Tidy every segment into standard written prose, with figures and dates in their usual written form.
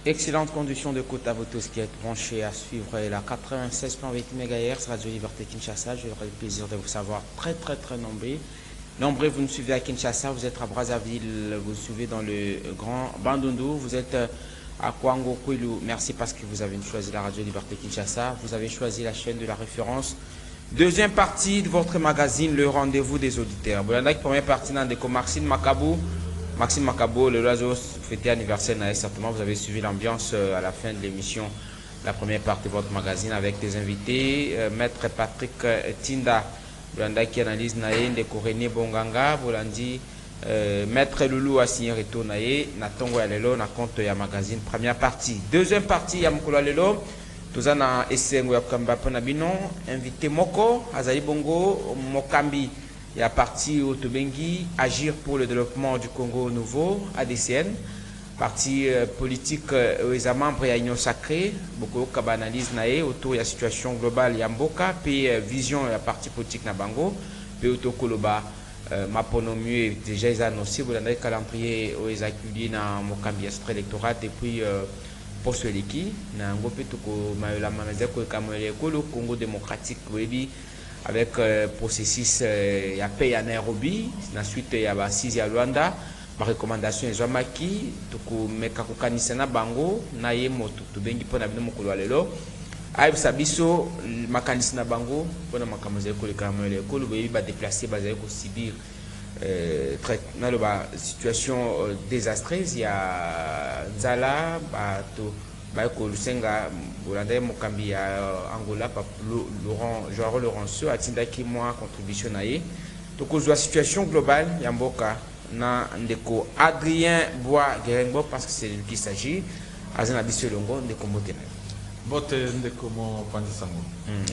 Excellentes conditions de côte à vous tous qui êtes branchés à suivre la 96.8 MHz Radio Liberté Kinshasa. J'aurai le plaisir de vous savoir très nombreux. Nombreux, vous nous suivez à Kinshasa, vous êtes à Brazzaville, vous nous suivez dans le Grand Bandundu, vous êtes à Kwango Kwilu. Merci parce que vous avez choisi la Radio Liberté Kinshasa. Vous avez choisi la chaîne de la référence. Deuxième partie de votre magazine, le rendez-vous des auditeurs. Voilà, première partie dans Maxime Makabou. Maxime Makabo, le oiseau fêté anniversaire, certainement vous avez suivi l'ambiance à la fin de l'émission, la première partie de votre magazine avec des invités, Maître Patrick Tinda, qui analyse Naye, Ndekorene Bonganga, Bolandi, Maître Loulou Assigné Reto Naye, Natongo Yalelo, na compte ya magazine, première partie. Deuxième partie, Yamkola Lelo, Tozana Essengo Yakamba Ponabino, invité Moko, Azaï Bongo, Mokambi. Il y a parti au Tobengi, Agir pour le développement du Congo nouveau, ADCN, parti politique aux membres et à Union Sacrée, beaucoup de analyse autour de la situation globale Yamboka, puis vision de la partie politique Nabango, puis autour Koloba, Maponomu, déjà ils ont annoncé, vous avez calendrier aux accueillis dans Mokambi extrait électoral depuis poste Leki, dans Ngopé Toko, Mayola Mamazeko, Kamoele, Congo démocratique, avec processus il y a paix à Nairobi, ensuite il y a 6 à Luanda, ma recommandation est Jamaki, tuku mekakukanisana bango, naye moto tubengi pona bino mokolo lelo. Aïb sabiso makanisana bango pona makamaze ko le kamele ko le ba déplacer bazaye ko subir traitement ba situation désastreuse, il y a Nzala bato Baiko Lusenga, Bolanda Mokambi Angola, Joao Laurenceau, Atinda qui moi contribution naïe. Donc la situation globale, Yamboka, na ndeko Adrien Bois Guérenbo parce que c'est de lui qu'il s'agit. Azana Bissou Longo, ndeko Motene. Bote ndeko mo Pandisango.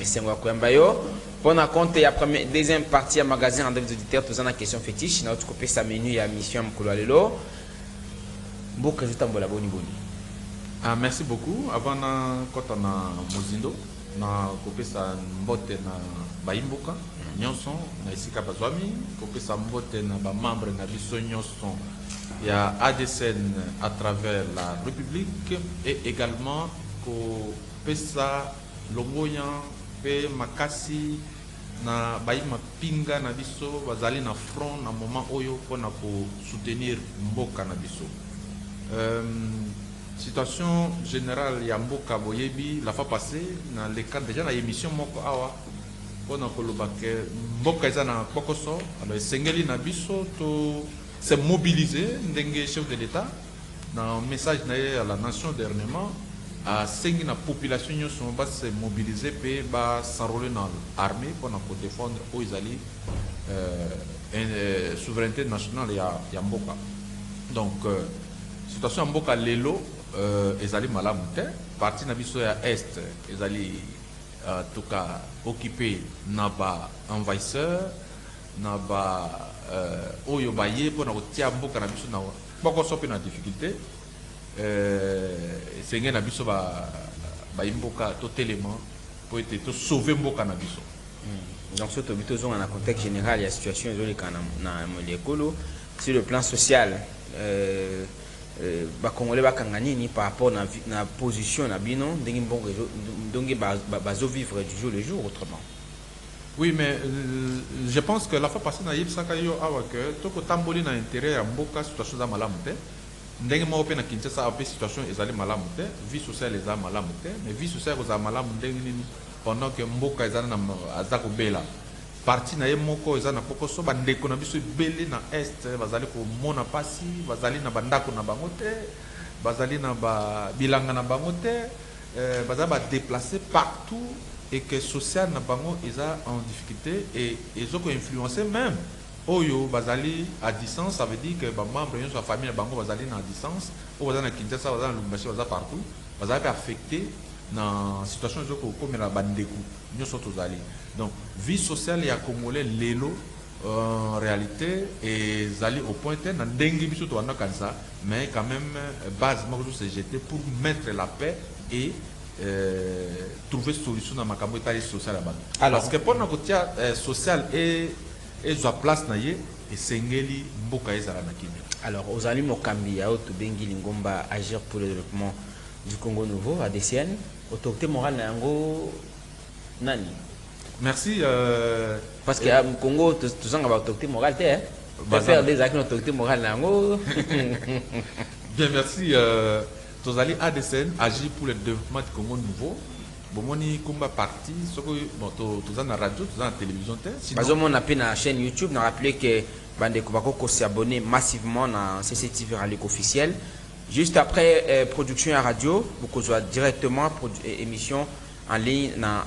Et c'est moi Kwembayo. Pour na compte, il y a deuxième partie à magazine en des auditeurs, tous en question fétiche. N'a autre coupé sa menu, il y a mission Mkoulalelo. Mboka Jutambola Boni Boni. Ah, merci beaucoup. Avant na kota na Mozindo, na kopesa mbote na baimboka, nyonso na isika bazwami, kopesa mbote na ba membre na biso nyonso ya ADCN à travers la République et également kopesa longoya pe makasi na baima pinga na biso bazali na front na moment oyo pona ko soutenir mboka na biso. Situation générale Yamboka Boyebi la fois passée dans le cadre déjà de l'émission Moko Awa on a colloqué Mboka Izana Kokoso alors Sengeli Nabiso to se mobiliser n'dengue chef de l'État dans un message à la nation dernièrement à Sengi na population nous sont pas se mobiliser pe ba s'enrôler dans l'armée pour défendre aux Izali souveraineté nationale ya Mboka donc situation Mboka Lelo ezali malamu te parti na biso ya est ezali toka occupé na ba envahisseur na ba oyo baye pona kotia mboka na biso na boko sope na difficulté senge na biso ba imboka totalement pour être to sauver mboka na biso. Donc surtout dans un contexte général, il y a situation na molekolo sur le plan social. Bakongolais bakangani par rapport à la position na bino donc bazo vivre du jour le jour autrement. Oui, mais je pense que la fois passée na yebsaka yo awa que toko tamboli na intérêt ya mboka situation za malamu te ndenge mo pe na Kinshasa a situation ezali malamu te vie sociale eza malamu te mais vie sociale za malamu ndenge nini pendant que mboka ezali na azako bela parti na ye moko eza na kokoso bandeko na biso ebele na est bazali komona pasi bazali na bandako na bango te bazali na bilanga na bango te bazali badéplacer partout et que social na bango eza en difficulté et ezoko influencer même oyo bazali à distance ça veut dire que bamembre nyonso ya famille na bango bazali na distance oyo bazali na Kinshasa bazali na Lubumbashi bazali partout bazali pe affecté na situation ezoko komela bandeko nyonso tozali donc vie sociale ya Congolais lelo en réalité et zali au point na ndenge biso to wana kanisa mais quand même base moko se jeter pour mettre la paix et trouver solution na makambo etali social ya bato parce que pona kotia social et ezwa place na ye esengeli mboka ezala na kimia. Alors aux alliés Mokambi ya to bengi lingomba agir pour le développement du Congo Nouveau, ADCN, autorité morale nango nani. Merci. Parce que au Congo, tout ça, on va autorité morale, hein. Faire des actes d'autorité morale nango. Bien, merci. Tozali ADCN agit pour le développement du Congo Nouveau. Bomoni Kumba parti, bon, tous en radio, tous en télévision. Sinon, on a na chaîne YouTube, on a rappelé que Bande Kubako s'est abonné massivement à CCTV Rally officiel. Juste après production à radio, vous avez directement émission en ligne dans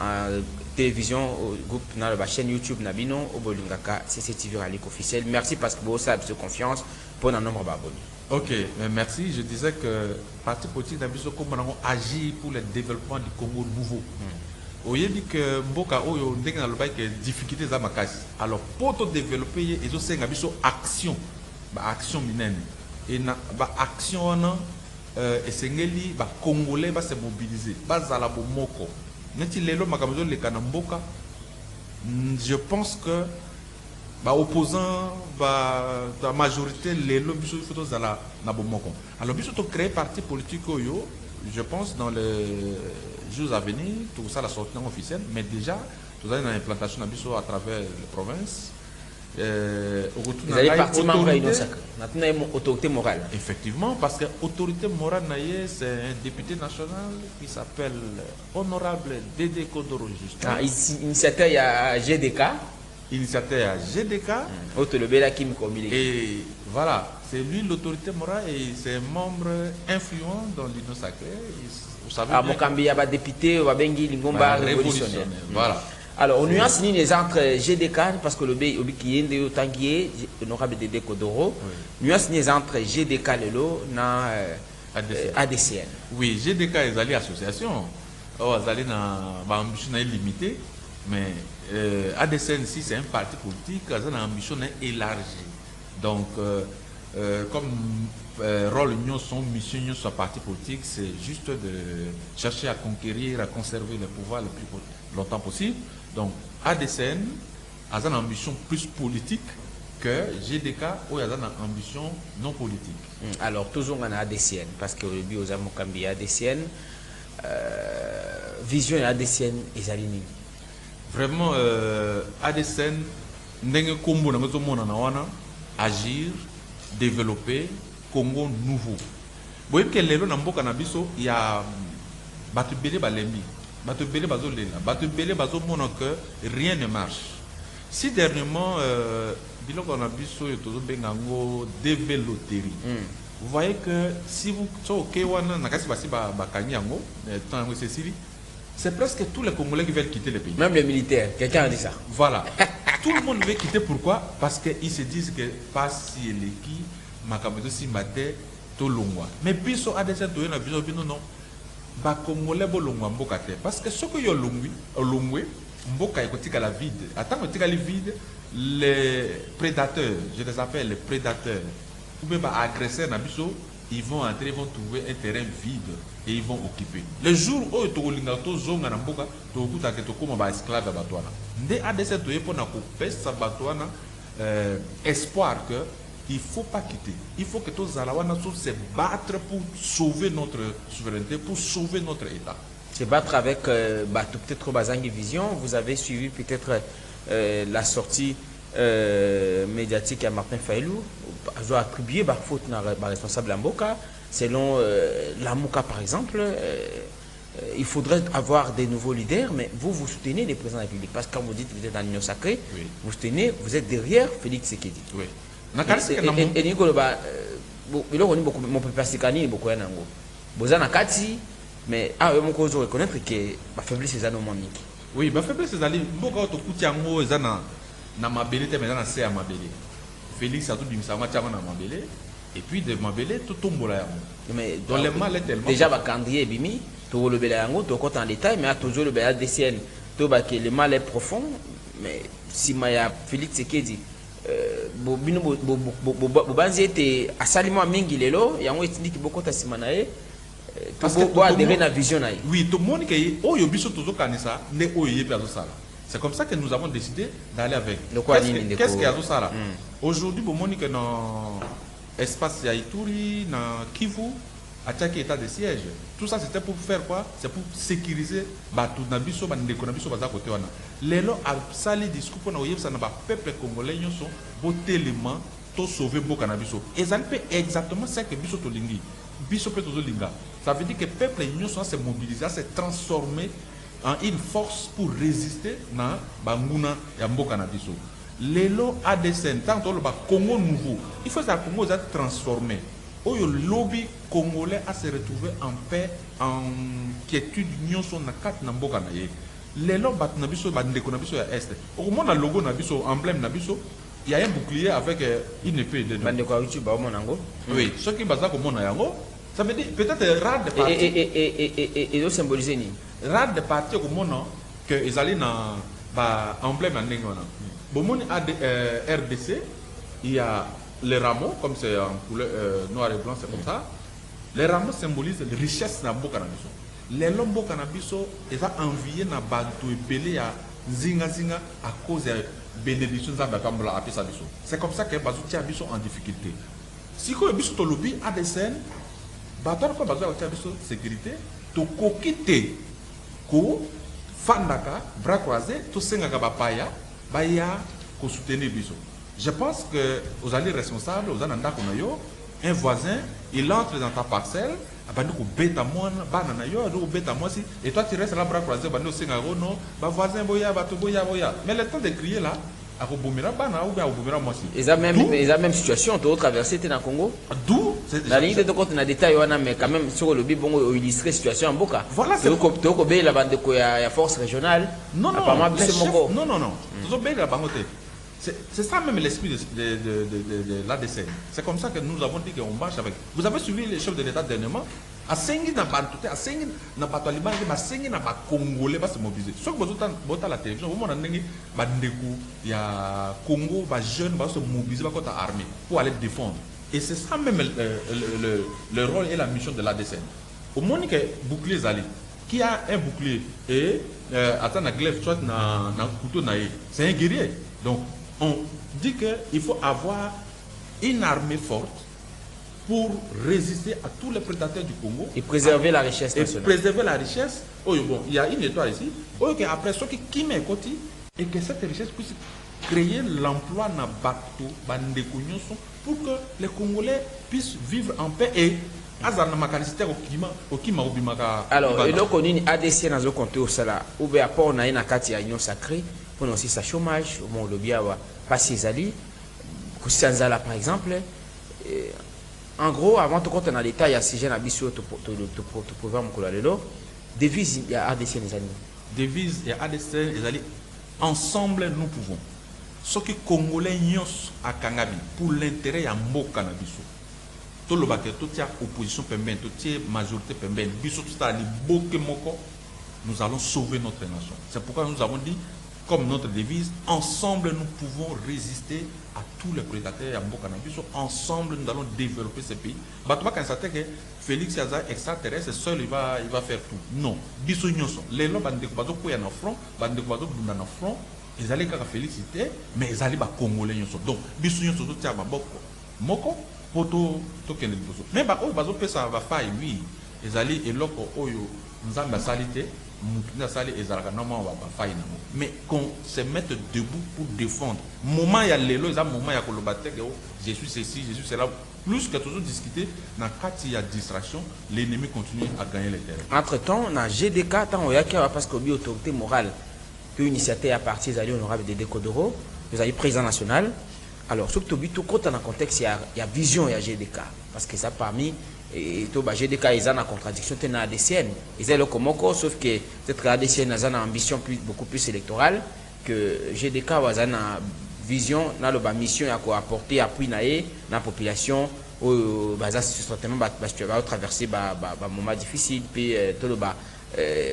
télévision au groupe dans la chaîne YouTube Nabino au Bolingaka CCTV Rally officiel. Merci parce que vous avez confiance pour un nombre d'abonnés. Ok, merci. Je disais que parti politique Nabiso Kombanango agit pour le développement du Congo Nouveau. Vous avez dit que Mboka Oyo ndenge na loba que difficulté za makasi. Alors pour te développer et aussi Nabiso action, action minene. Et na action na esengeli ba congolais ba se mobiliser, ba zala bo moko. Neti lelo makamzo le kana mboka. Je pense que bah opposant bah la majorité les lobbies photos à la nabomoko. Alors biso to créer parti politique yo, je pense dans les jours à venir tout ça la sortie officielle, mais déjà tout ça dans l'implantation biso à travers les provinces. Vous allez partir membre de maintenant autorité morale. Effectivement, parce que autorité morale c'est un député national qui s'appelle honorable Dédé Kodoro Justin. Ah, initiateur il y a GDK. Initiateur à GDK. Et voilà, c'est lui l'autorité morale et c'est un membre influent dans l'Union sacrée. Vous savez ah, Mokambi, il y a des députés, Wabengi, Lingomba, révolutionnaire. Voilà. Alors, on nuance les entre GDK, parce que le B, qui est de Tanguy, honorable Dédé Kodoro, nuance les entre GDK, Lelo, na ADCN. Oui, GDK est allé association. Oh, allé dans ambition limitée, mais ADCN, si c'est un parti politique, ils ont une ambition élargie. Donc, comme rôle union, son mission, son parti politique, c'est juste de chercher à conquérir, à conserver le pouvoir le plus longtemps possible. Donc, ADCN a une ambition plus politique que GDK où il y a une ambition non politique. Alors, toujours on a ADCN, parce que le but aux Amokambi ADCN, vision ADCN et Zalini. Vraiment, ADCN, agir, développer Congo nouveau. Vous voyez que les gens il y a Batubele Balembi, Batubele Bazolela, Batubele Bazomono que rien ne marche. Si dernièrement, Biloko Nabiso et Tozo Bengango déveloterie. Vous voyez que si vous c'est presque tous les Congolais qui veulent quitter le pays. Même les militaires, quelqu'un a dit ça. Voilà. Tout le monde veut quitter. Pourquoi? Parce qu'ils se disent que pas si les qui makamedo si mate to longwa. Mais biso adesa to na biso bino non. Ba Congolais bo longwa mboka te. Parce que ce que yo longwe mboka ekotika la vide. Attends ekotika la vide, les prédateurs, je les appelle les prédateurs. Ou bien ba agresseurs na biso, ils vont entrer, ils vont trouver un terrain vide et ils vont occuper. Le jour où tu as to zonga na mboka, to kuta ke to koma ba esclave à batwana. Ndé adesa to yepo na ko pesa batwana espoir que il faut pas quitter. Il faut que tous Zalawana se battre pour sauver notre souveraineté, pour sauver notre État. Se battre avec peut-être Bazangi Vision. Vous avez suivi peut-être la sortie médiatique à Martin Faylou. Je dois attribuer par faute à responsable Mboka. Selon la Mouka par exemple, il faudrait avoir des nouveaux leaders, mais vous soutenez les présidents de la République. Parce que quand vous dites que vous êtes dans l'Union sacrée, oui. Vous soutenez, vous êtes derrière Félix Tshisekedi. Oui. Et Nicolas, mon papa Sikani, beaucoup de nango. Bozana Kati, mais mon cause reconnaître que ma faiblesse est à nos moniques. Oui, ma faiblesse est à beaucoup de Koutiango, Zana, Namabele, mais dans la C à Mabele. Félix a tout dit, ça m'a tient à Mabele, et puis de Mabele, tout tombe là. Mais dans le mal est tellement. Déjà, Bakandrier Bimi, tout le Bélango, tout compte en détail, mais à toujours le Béla DCN, tout que le mal est profond, mais si Maya Félix Tshisekedi, Bobanzi était à Salimo Mingi Lelo, il y a un étudiant qui beaucoup à Simanae. Parce que tu adhérer à la vision. Oui, tout le monde qui est au Yobiso Tozo Kanisa, n'est au Yébazosala. C'est comme ça que nous avons décidé d'aller avec. Qu'est-ce qu'il y a tout ça là? Aujourd'hui, bon, Monique dans l'espace Yaituri, dans Kivu, attaquer état de siège. Tout ça c'était pour faire quoi? C'est pour sécuriser Batu Nabiso, Bandeko Nabiso, Baza côté wana. Lelo a sali discours pour nous ça n'a pas peuple congolais ils sont voté l'élément to sauver Boka Nabiso. Et ça fait exactement ça que Biso Tolingi, Biso Petozolinga. Ça veut dire que le peuple union s'est mobilisé, s'est transformé en une force pour résister na Banguna et Mboka Nabiso. Lelo a des tant que le Congo nouveau, il faut que le Congo soit transformé. Le lobby congolais a se retrouvé en paix, en quiétude, nous sommes dans quatre namboka na ye. Lelo bat nabiso bat ndeko nabiso ya est. Au moment le logo nabiso, emblème nabiso, il y a un bouclier avec une épée dedans. Bandeko ya YouTube ba monango. Oui, ce qui basa comme na yango, ça veut dire peut-être rare de parti. Et de symboliser ni. Rare de parti au moment que ils allaient na ba emblème na ndengona. Bomoni a RDC, il y a les rameaux, comme c'est en couleur noir et blanc, c'est comme ça. Les rameaux symbolisent la richesse de Boka-Nabiso. Les lombo Boka-Nabiso, ils ont envié na bantu et belé à zinga zinga à cause de bénédiction de Bakambla à Pisabiso. C'est comme ça que Bazou tient Biso en difficulté. Si vous avez un lobby à des scènes, Batar ko Bazou tient Biso sécurité, to kokite ko fandaka bras croisés, to senga bapaya, baya ko soutenir Biso. Je pense que vous allez responsables, vous allez un voisin, il entre dans ta parcelle, et toi tu restes là bras croisés, voisin boya, boya. Mais le temps de crier là, ils ont même situation, tu as traversé dans le Congo. D'où la ligne de compte, on a des détails, mais quand même sur le bibon, on illustre la situation en Boka. Voilà, c'est la bande de force régionale. Non, non. C'est ça même l'esprit de l'ADC. C'est comme ça que nous avons dit qu'on marche avec. Vous avez suivi les chefs de l'État dernièrement. À Sengi n'a pas tout, à Sengi n'a pas tout, à Sengi n'a pas Congolais va se mobiliser. Sauf que vous avez la télévision, vous avez il y a Congo, les jeunes vont se mobiliser contre l'armée pour aller défendre. Et c'est ça même le rôle et la mission de l'ADC. Au moment que bouclier Zali, qui a un bouclier et attend la glaive, soit un couteau, c'est un guerrier. Donc, on dit qu'il faut avoir une armée forte pour résister à tous les prédateurs du Congo. Et préserver la richesse nationale. Et préserver la richesse. Oh, bon, il y a une étoile ici. Oh, après, ce qui met côté, et que cette richesse puisse créer l'emploi dans Bakto, pour que les Congolais puissent vivre en paix et alors, et donc on a une ADC dans le compte au salaire, ou bien après on a une carte à union sacrée, pour aussi sa chômage, au moins le bien pas ses alliés, Koussanzala par exemple. En gros, avant tout compte on a l'État, il y a ces jeunes habits sur le programme Kolalelo, devise il y a ADC les alliés. Devise il y a ADC les alliés, ensemble nous pouvons. Ce qui Congolais nyos à Kangabi, pour l'intérêt à Mboka Nabiso. Tout le baquet, toute opposition pemben, toute majorité pemben, nous allons sauver notre nation. C'est pourquoi nous avons dit, comme notre devise, ensemble nous pouvons résister à tous les prédateurs à Mboka Nabiso. Ensemble nous allons développer ce pays. Batouba quand ça que Félix Yaza extraterrestre seul il va faire tout. Non. Biso nyoso. Les gens bandeko bazo koya na front, bandeko bazo bunda na front. Ils allaient qu'à féliciter, mais ils allaient ba congolais nyoso. Donc biso nyoso to tia ba boko. Moko poto tokende liboso mais ba oyo bazopesa bafai oui ezali eloko oyo nzambe asalite mutu nde asali ezalaka normalement bafai nango mais qu'on se mette debout pour défendre moment ya lelo eza moment ya koloba teke je suis ceci je suis cela plus que toujours discuter na kati ya distraction l'ennemi continue à gagner les terrains. Entre temps na GDK tant oyaki parce que bi autorité morale que initiative à partir d'ali honorable de Décodoro vous avez président national. Alors, surtout, quand on a un contexte, il y a vision et il y a GDK. Parce que ça, parmi, GDK, ils ont une contradiction, ils ont une ADCN. Ils ont le Komoko, sauf que peut-être l'ADCN a une ambition beaucoup plus électorale que GDK a une vision, une mission à apporter appui à la population. Certainement, va traverser un moment difficile, puis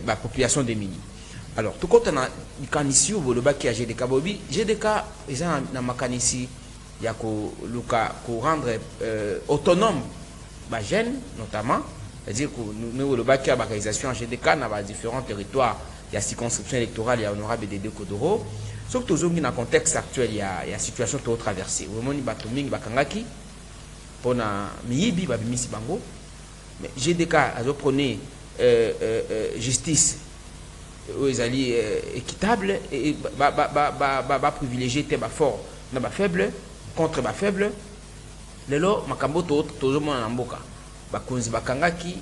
la population démunie. Alors, tout compte, on a une canisi ou le bac qui a GDK. GDK, ils ont une canisi. Il y a qu'on rendre autonome les jeunes, notamment. C'est-à-dire que nous, le bac qui a la localisation en GDK, dans différents territoires, il y a circonscription électorale, il y a honorable de Kodoro. Sauf que dans le contexte actuel, il y a une situation qui est traversée. Au moment où il y a pour na miyibi babimisi bango mais GDK azoprenez justice ils allaient équitable et privilégier tes fort na faible contre faible lelo makambo tozo mona mboka bakonzi bakangaki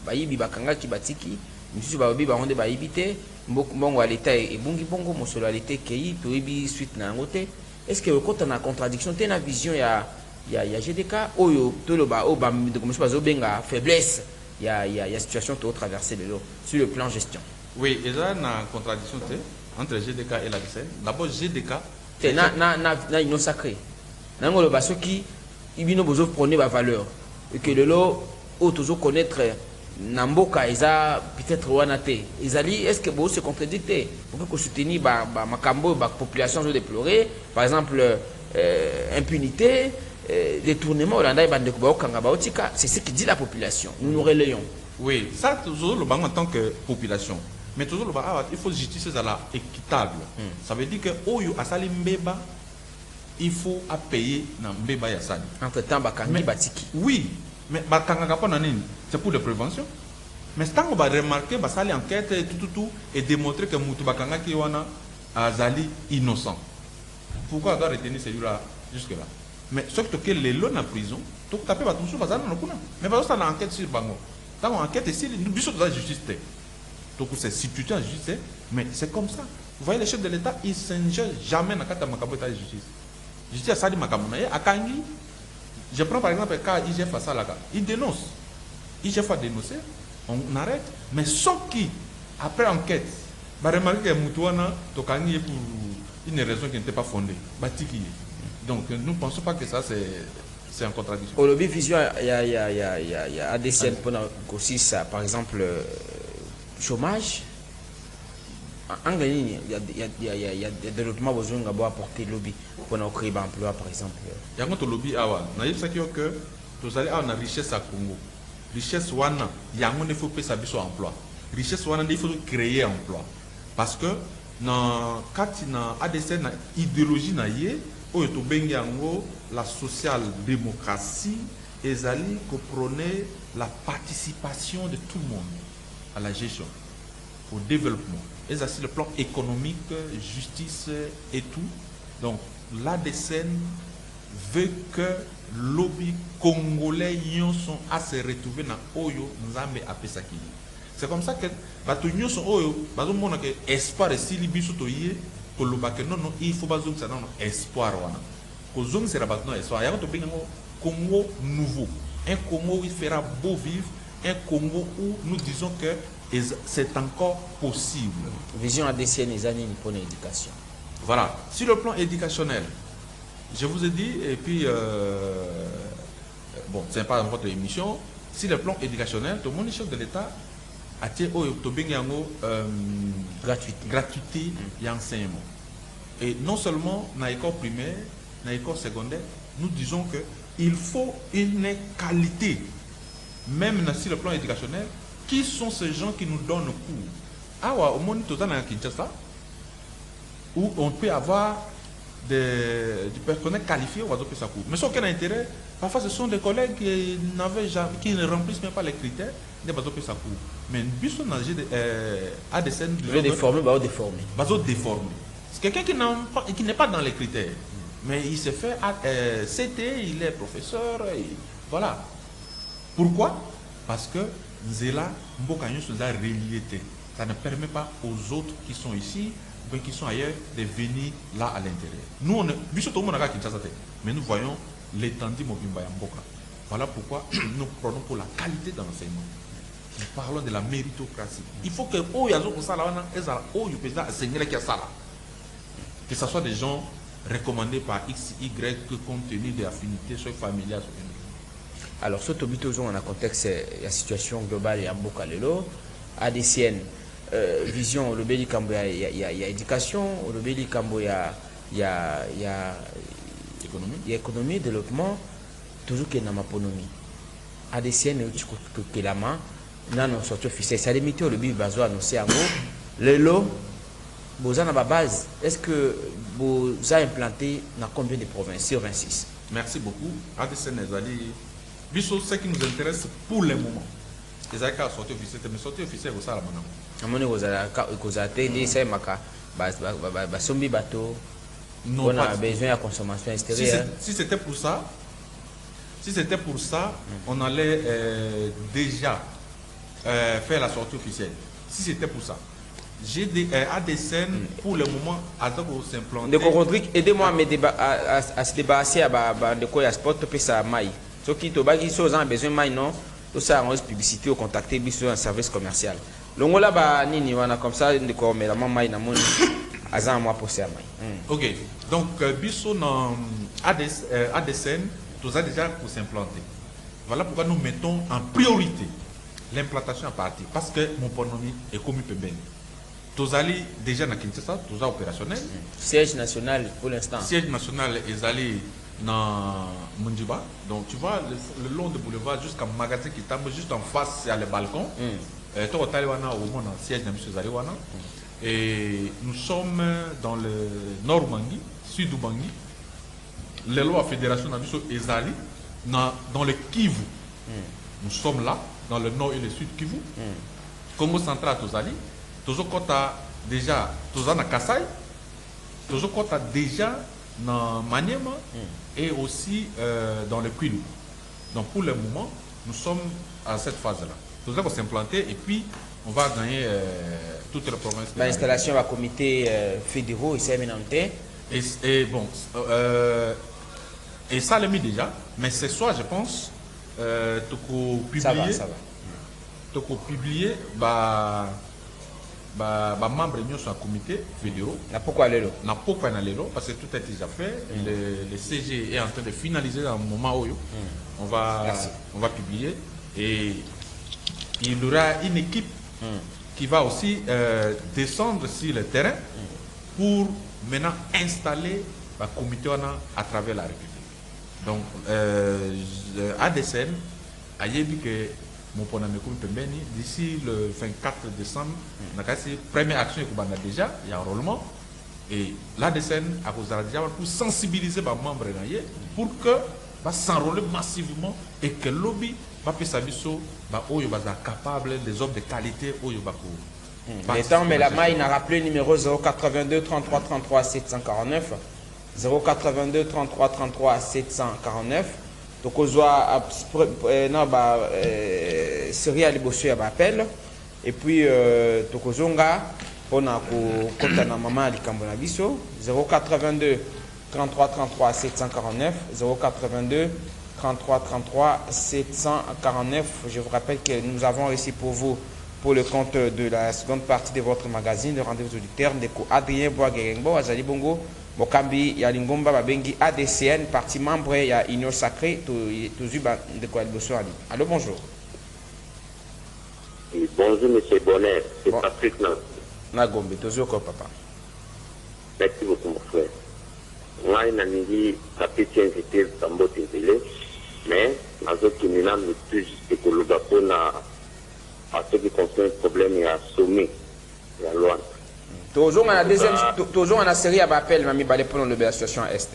bayibi bakangaki batiki misusu babi baronde bayibi te mbongo à l'état ebungi bongo mosolo à l'état kei toyibi suite na ngote est-ce que kota na contradiction te na vision ya GDK oyo toloba o ba de comme bazo benga faiblesse ya situation to traverser lelo sur le plan gestion. Oui, il y a une contradiction entre GDK et la DCN. D'abord, GDK. Na ino sacré. Nango le baso qui ibino bozo prôner ba valeur et que le lot autozo connaître namboka eza peut-être wanate. Ezali est-ce que bo se contredicte pour que soutenir ba makambo ba population zo déplorer par exemple impunité détournement olanda bande ko ba kanga ba otika c'est ce qui dit la population. Nous relayons. Oui, ça toujours le banc en tant que population. Mais toujours le bas, il faut justice équitable. Ça veut dire que Oyo Asali Mbeba, il faut payer dans Mbeba Yassali. Entre-temps, Bakangi Batiki. Oui, mais Bakanga c'est pour la prévention. Mais tant qu'on va remarquer, Basali enquête et tout, et démontrer que Moutou Bakanga Kiwana Azali innocent. Pourquoi on doit retenir celui-là jusque-là? Mais sauf que les lots en prison, tout à fait, mais ça a enquête sur Bango. Tant qu'on enquête ici, nous sommes dans la justice. Donc c'est situé en justice, mais c'est comme ça. Vous voyez, les chefs de l'État, ils ne s'ingèrent jamais dans le Makabo de justice. Justice a sali Makabo. À Kangi, je prends par exemple le cas IGF à Salaka. Il dénonce. IGF a dénoncé, on arrête, mais sans qui, après enquête, va remarquer que Moutouana, Tokangi est pour une raison qui n'était pas fondée. Donc nous ne pensons pas que ça c'est en contradiction. Au lobby vision, il y a ADCN pour aussi ça, par exemple. Chômage, en Anglais, il y a des développements besoin d'avoir apporté lobby pour créer un emploi, par exemple. Il y a un lobby awa. Na yeb sakio que tous allez avoir une richesse à Congo. Richesse wana, il y a un faut payer sa biso emploi. Richesse wana, il faut créer emploi. Parce que dans na ADC na idéologie na yé, o to bengi ango la social-démocratie ezali ko prôner la participation de tout le monde à la gestion, au développement. Et ça, c'est le plan économique, justice et tout. Donc, l'ADCN veut que les lobbies congolais sont à se retrouver dans Oyo, Nzambe à Pesaki. C'est comme ça que les sont Oyo, les espoir et si les bisous toyé, pour le bac, non, il faut pas que ça donne espoir. Que zone sera maintenant espoir. Il y a un Congo nouveau. Un Congo où il fera beau vivre. Un Congo où nous disons que c'est encore possible. Vision ADCN et années pour l'éducation. Voilà. Sur le plan éducationnel, je vous ai dit, et puis, bon, ce n'est pas votre émission, sur le plan éducationnel, tout le monde, chef de l'État, a été gratuité et enseignement. Et non seulement dans l'école primaire, dans l'école secondaire, nous disons qu'il faut une qualité. Même sur le plan éducationnel, qui sont ces gens qui nous donnent cours? Ah ouais, au monde total à Kinshasa, où on peut avoir du personnel qualifié, on va donner ça cours. Mais sans aucun intérêt, parfois ce sont des collègues qui ne remplissent même pas les critères, ils vont donner ça cours. Mais puisqu'on a des scènes de déformer. C'est quelqu'un qui n'est pas dans les critères, mais il se fait CT, il est professeur, et voilà. Pourquoi? Parce que Zela Mbokanyo se a relié. Ça ne permet pas aux autres qui sont ici ou qui sont ailleurs de venir là à l'intérieur. Nous, on est, mais nous voyons l'étendue Mobimba Mboka. Voilà pourquoi nous prenons pour la qualité de l'enseignement. Nous parlons de la méritocratie. Il faut que ce soit des gens recommandés par X, Y, compte tenu des affinités, soit familiales, soit. Alors, ce que dans un contexte, la situation globale et en Bokalelo, ADCN, vision, le Béli Kambo, il y a éducation, le Béli Kambo, il y a économie, développement, toujours qu'il y a une maponomie. ADCN, il y a la main, non, sorti officiel, ça a limité le Béli Bazo annoncé en gros, le lot, vous avez la base, est-ce que vous avez implanté dans combien de provinces sur 26? Merci beaucoup. ADCN est allé. Biso, ce qui nous intéresse pour le moment. Les accords sortis officiels, mais sortis officiels, vous savez, madame. Amoni kozala te ndi sai maka basombi bato Non, on a pas. besoin de consommation extérieure. Si c'était pour ça, on allait déjà faire la sortie officielle. Si c'était pour ça. J'ai des scènes pour le moment à s'implanter. Ndeko Rodrigue, aidez-moi à se débarrasser de quoi sport to pesa mai. Ce qui to bagi so ont besoin mai non, tout ça en publicité ou contacter biso un service commercial. Longola ba nini wana comme ça ndeko mais la mai na moni azan moi pour ça mai. OK. Donc biso dans ADSN, tout ça déjà pour s'implanter. Voilà pourquoi nous mettons en priorité l'implantation à partir parce que mon ponomi est commis pembeni. Tozali déjà dans Kinshasa, tous opérationnel. Siège national pour l'instant. Siège national est allé dans Mundiba. Donc tu vois le long du boulevard jusqu'à magasin qui tombe juste en face, il y a le balcon. Toi, tu as au moins dans siège de M. Zariwana. Et nous sommes dans le nord Bangui, sud du Bangui. Les lois fédération est allé dans le Kivu. Nous sommes là, dans le nord et le sud Kivu. Congo central, Tozali. Toujours quand tu as déjà, na Kassai, toujours quand tu as déjà dans Maniema et aussi dans le Kwilu. Donc pour le moment, nous sommes à cette phase-là. Toujours qu'on s'implanter et puis on va gagner toutes les provinces. L'installation va comité fédéraux ici à Ménanté. Et bon, et ça l'a mis déjà, mais ce soir je pense, tu peux publier. Ça va. Tu peux publier, membres de notre comité fédéraux. Pourquoi aller là? Pourquoi aller là? Parce que tout est déjà fait. Le CG est en train de finaliser dans le moment où on va publier. Et il y aura une équipe qui va aussi descendre sur le terrain pour maintenant installer le comité à travers la République. Donc, ADSN a dit que mon d'ici le 24 décembre, première action déjà, il y a un enrôlement. Et l'ADSN a déjà pour sensibiliser les membres pour que s'enrôler massivement et que le lobby va capable des hommes de qualité. Les temps, mais la maille n'a rappelé numéro 082 33 33 749. 082 33 33 749. Donc, on a série à l'ébossé à appel. Et puis, Tokozonga, on a compté na maman à 082 33 33 749. 082 33 33 749. Je vous rappelle que nous avons réussi pour vous, pour le compte de la seconde partie de votre magazine, le rendez-vous auditaire, de Adrien Boaguerengbo, Azali Bongo. Bokambi, ya Lingomba, Babengi, ADCN, parti membre, il y a Union Sacrée, de quoi Allô, bonjour. Oui, bonjour, monsieur Bonnet, c'est Patrick Nan. Nagombe, toujours quoi, papa? Merci beaucoup, mon frère. Moi, je suis capitaine invité dans votre télé, mais dans autres minants, nous tous juste que le Gabon a ce qui concerne le problème, il y a sommet, il y a loin. Toujours en deuxième, toujours en série à appel, Mami Balé pour le situation Est.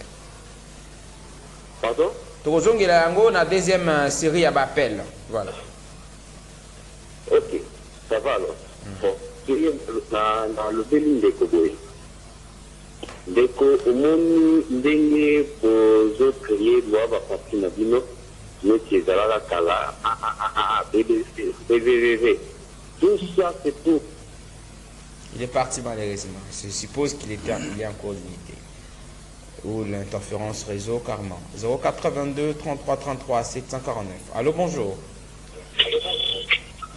Pardon? Toujours en la deuxième série à appel. Voilà. Ok, ça va alors. Bon, dans le Bénin de Koboé, Deko, au monde, ndenge pour créer loi va partir na bino, mais qui est dans la cala, BBVV. Tout ça, c'est tout. Il est parti malheureusement. Je suppose qu'il est encore limité. Ou l'interférence réseau carrément. 082 33 33 749. Allô, bonjour.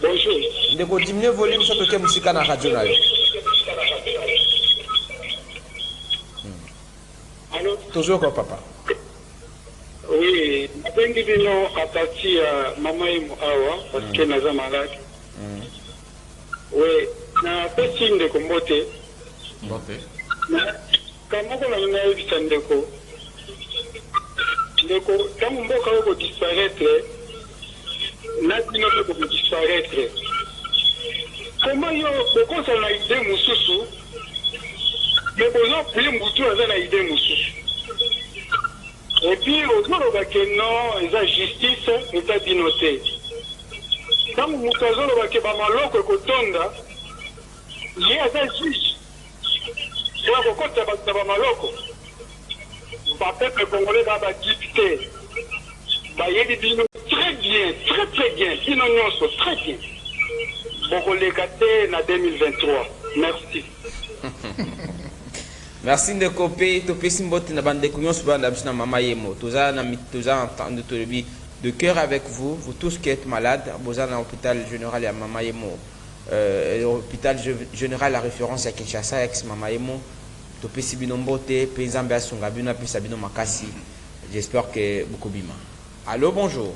Bonjour. Ndeko diminuer le volume sur le musique à la radio. Allô? Toujours quoi, papa? Oui, je suis à partir de Maman Awa, parce que nous sommes malades. Oui. Na pesi ndeko mbote kama kuna ninaibisa ndeko kama mboka oko disparaître na bino oko disparaître comment yo bokosa na idée mususu mais bozo pli mutu aza na idée mususu Et puis, au jour où non, il y a justice, il y a dinoté. Quand vous avez dit que maloko kotonda, il y a un juge. C'est là que vous avez maloko. Le peuple congolais va député. Il y a des binos très bien, très bien. Binos très bien. Pour les gâter en 2023. Merci. Merci de copier. Tu peux simboter na bande kunyo sur bande absina mama yemo. Toza entendu de cœur avec vous. Vous tous qui êtes malades, vous êtes à l'hôpital général à mama yemo. L'hôpital général à référence à Kinshasa ex mama yemo. Tu peux sibinombote, paysan sunga bina puis sabino makasi. J'espère que beaucoup bima. Allô, bonjour.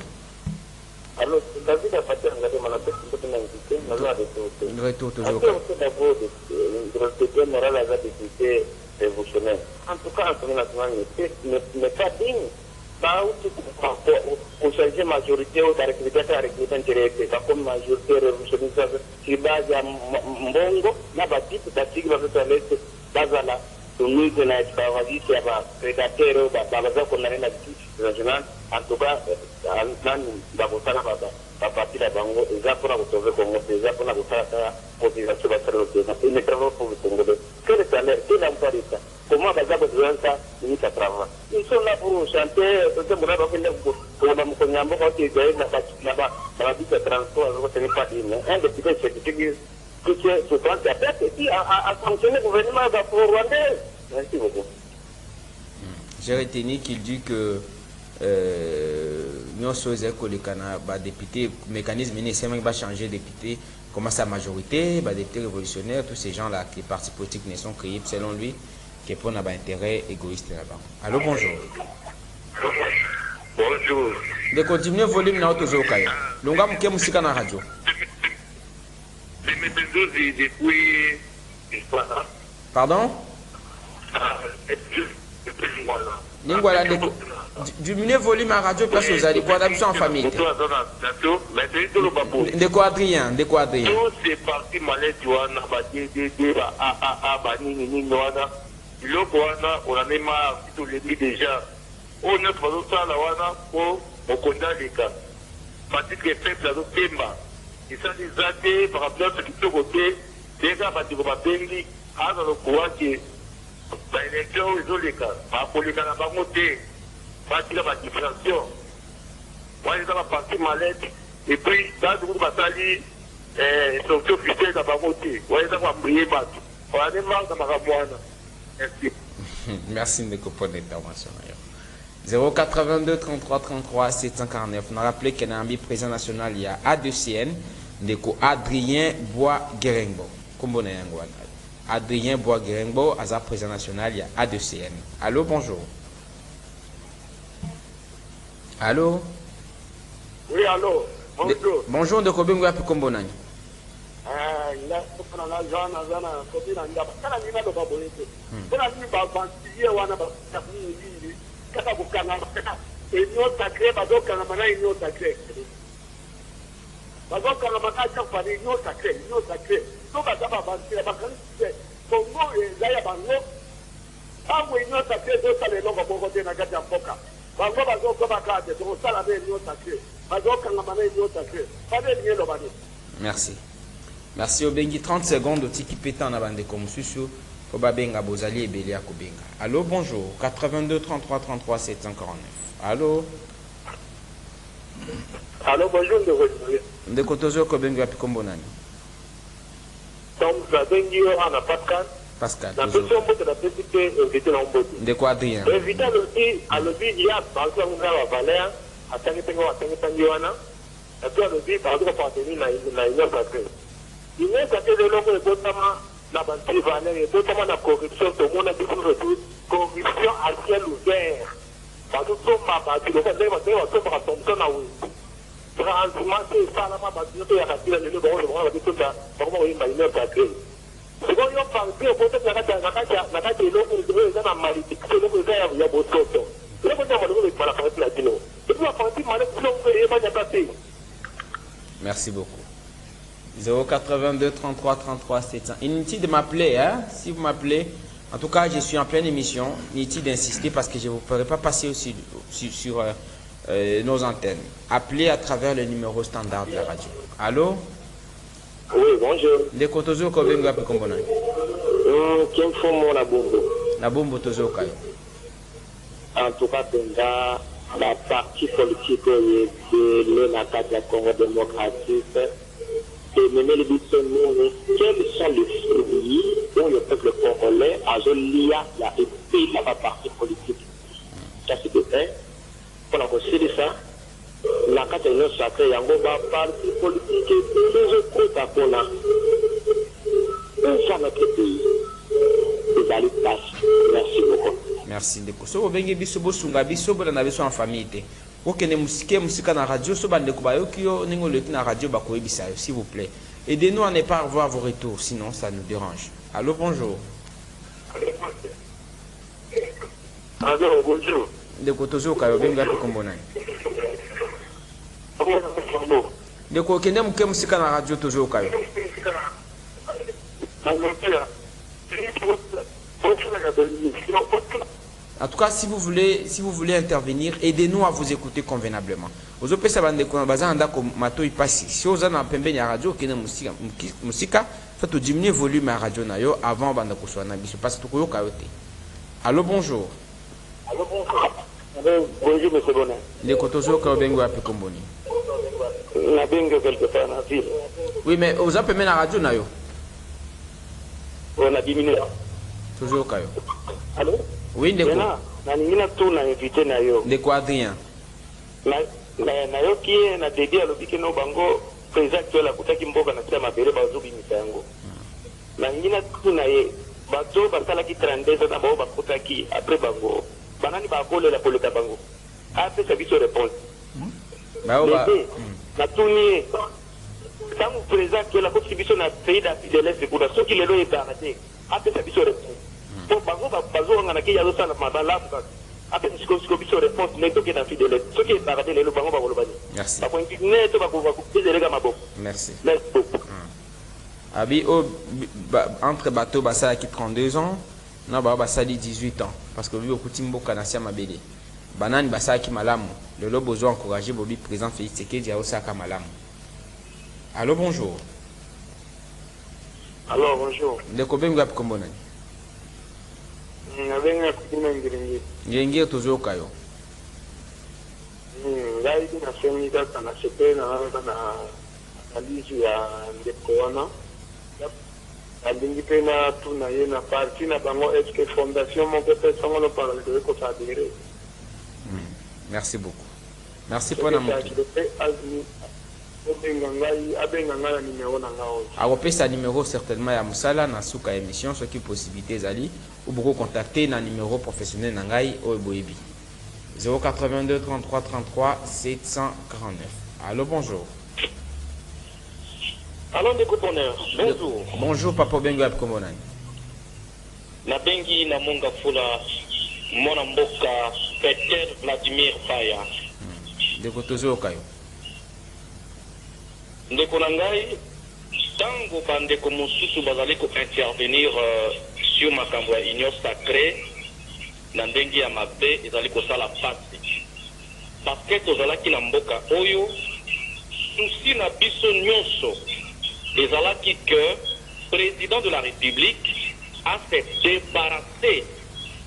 Alors, David a fait un gars de malade, c'est une invité, nous avons Retour toujours. d'abord de respecter moral à la député révolutionnaire. En tout cas, l'Assemblée nationale n'est pas digne. Pour changer majorité ou d'arrêter à recruter intéressé, comme majorité révolutionnaire, qui base à Mbongo, n'a pas dit que la tigre va se laisser bazala. Nous avons dit qu'il y a un prédateur ou qu'on a la justice nationale. En tout cas, à partir de Bango, ils ont pour retrouver Congo, ils ont pour la mobilisation de la ils ne travaillent pas pour le Congolais. Quel salaire, quel emploi d'État? Comment va besoin de ça? Ils sont là pour chanter, pour la Moukouniambo, quand ils gagnent la vie de transport, ce n'est pas dit. Un député, c'est que ce prend sa tête et puis à sanctionner le gouvernement rwandais. Merci beaucoup. J'ai retenu qu'il dit que nous sommes les députés, le mécanisme c'est va changer de député, comment sa majorité, députés révolutionnaires, tous ces gens-là, qui les partis politiques ne sont créés selon lui, qui pour un intérêt égoïste là-bas. Allô, bonjour. Bonjour. De continuer le volume dans votre zokayo. Longa mke musika na radio. Pardon? Ningwala diminuer le volume à radio place aux alliés pour adapter en famille. De quoi Adrien? De quoi Adrien? Tous ces partis malades, on a même tous les dit déjà. On a pas pour les cas. Parce que les peuples ont Pemba. Ils sont des athées par rapport à ce qui se côté. Déjà, parce qu'on va bénir, à le courant que l'élection, ils ont les cas. Pour les cas, on va monter. Parce qu'il y a la différenciation. Moi, ils ont la partie malade. Et puis, dans le groupe Batali, ils sont officiels dans la montée. Moi, ils ont la prière. On a des marques dans la moine. Merci. Merci de comprendre l'intervention. 082 33 33 749. On a rappelé qu'il y a un président national, il y a A2CN, Adrien Bois-Guerengbo. Adrien Bois-Guerengbo, à président national, il y a A2CN. Allô, bonjour. Allô? Oui, allô. Bonjour. Bonjour, de Kobingo Yapi Kombonani. Merci. Merci Obengi. 30 secondes au tiki pétant na bande comme susu. Faut babenga bozali et belia kobenga. Allô, bonjour. 82 33 33 749. Allô. Allô, bonjour de vous. De kotozo kobenga yapi kombonani. Donc, la bengi on a Pascal. Pascal. La personne de la petite invité dans le bout. De quoi Adrien? Invité à l'objet, il y a par exemple un valeur à Tangipengo, à Tangipengoana. Et puis à l'objet, par exemple, appartenir à une sacrée. Il y a sacré de l'homme et d'autres la banque valeur et d'autres la corruption, tout le monde a dit corruption à ciel ouvert. Parce que tout le monde a dit que le monde a Thompson à oui. Franchement, c'est ça la main, il y a la tire de l'eau, on va dire tout ça, comment il m'a une sacrée. C'est bon, il y a un peu de temps, la carte de l'eau, il y a un malédiction, il y a beaucoup de temps. Il y a beaucoup de temps, il y a beaucoup de temps. Merci beaucoup. 082 33 33 700. Inutile de m'appeler, hein? Si vous m'appelez, En tout cas, je suis en pleine émission. Inutile d'insister parce que je ne vous pourrai pas passer aussi sur nos antennes. Appelez à travers le numéro standard de la radio. Allô? Oui, bonjour. De Kotozo Kobenga Pekombona. Qui informe la bombe? La bombe Tozo Kayo. En tout cas, Benga, la partie politique de la Congo démocratique, et même les nous, quels sont les fruits dont le peuple congolais a lié et puis la partie politique. Ça c'est vrai. Pour la de ça, la carte est sacrée, Yango va parti politique et les autres à Kona. On va notre pays. Et d'aller passer. Merci beaucoup. Merci ndeko. So benge biso bosunga biso bola na biso en famille. Okene musika na radio so bande ko bayoki yo ningo leki na radio ba koyebisa yo s'il vous plaît. Aidez-nous à ne pas revoir vos retours sinon ça nous dérange. Allô, bonjour. Allô, bonjour. Ndeko tozo kayo benga Pekombona. Ndeko kende muke musika na radio tozo kayo. En tout cas, si vous voulez intervenir, aidez-nous à vous écouter convenablement. Vous avez pensé que vous avez passé. Si vous avez un la radio, musique, faites diminuer le volume de la radio avant de vous avez parce que vous avez. Allô, bonjour. Allô, bonjour. Bonjour, monsieur Bonnet. Les Kotozo Kaobengo à Pekomboni. La bengue quelque part dans la ville. Oui, mais vous avez la radio nayo. On a diminué. Toujours Kayo. Allô? Oui, ndeko. Na ningina tu na invité na yo. Ndeko Adrien. Na yo qui na dédié à l'obiki no bango président actuel akutaki mboka na sema bere bazubi misango. Na ningina tu na ye bato basala ki 32 na bao bakutaki après bango. Banani ba bole la poleka bango. Après ça biso réponse. Ba na tuni tangu président actuel akutaki biso na pays de l'Est kuna soki lelo etanate. Après ça biso réponse. Pour bango bazo ngana ki yazo sala mabala après ce biso réponse neto ke na fidèle ce qui est paradé le bango ba kolobani. Merci. Ba ko neto ba ko déléguer mabo. Merci. Merci beaucoup. Abi entre bateau basa qui 32 ans, na ba basali 18 ans parce que au kutimbo kanasia mabele. Banani basa qui malamu. Le lobo besoin encourager Bobi président Félix Tshisekedi à Osaka malamu. Allô, bonjour. Alors bonjour. Ndeko benga Pekombona. Nabenga kutina ngiringi. Ngenge tozo kayo. Ngai na semi data na sepe na analyse ya ndeko wana. Alingi pena tuna ye na parti na bango est-ce que fondation mon côté sans le parler de ko ça dire. Merci beaucoup. Merci pour la moto. Apesa numéro certainement ya musala na suka émission ce qui possibilité zali ou beaucoup contacter na numéro professionnel nangai o boyebi 082 33 33 749. Allô, bonjour. Allô, ndeko bonheur. Bonjour. Bonjour papa bengo ya Pekombona. Na bengi na monga fula mona mboka Peter Vladimir Paya. Ndeko tozo kayo. Ndeko na ngai tango bandeko mosusu bazali ko intervenir sur makambo ya union sacrée na ndenge ya mabe ezali kosala pasi parce que tozalaki na mboka oyo susi na biso nyonso ezalaki que président de la république a se débarrassé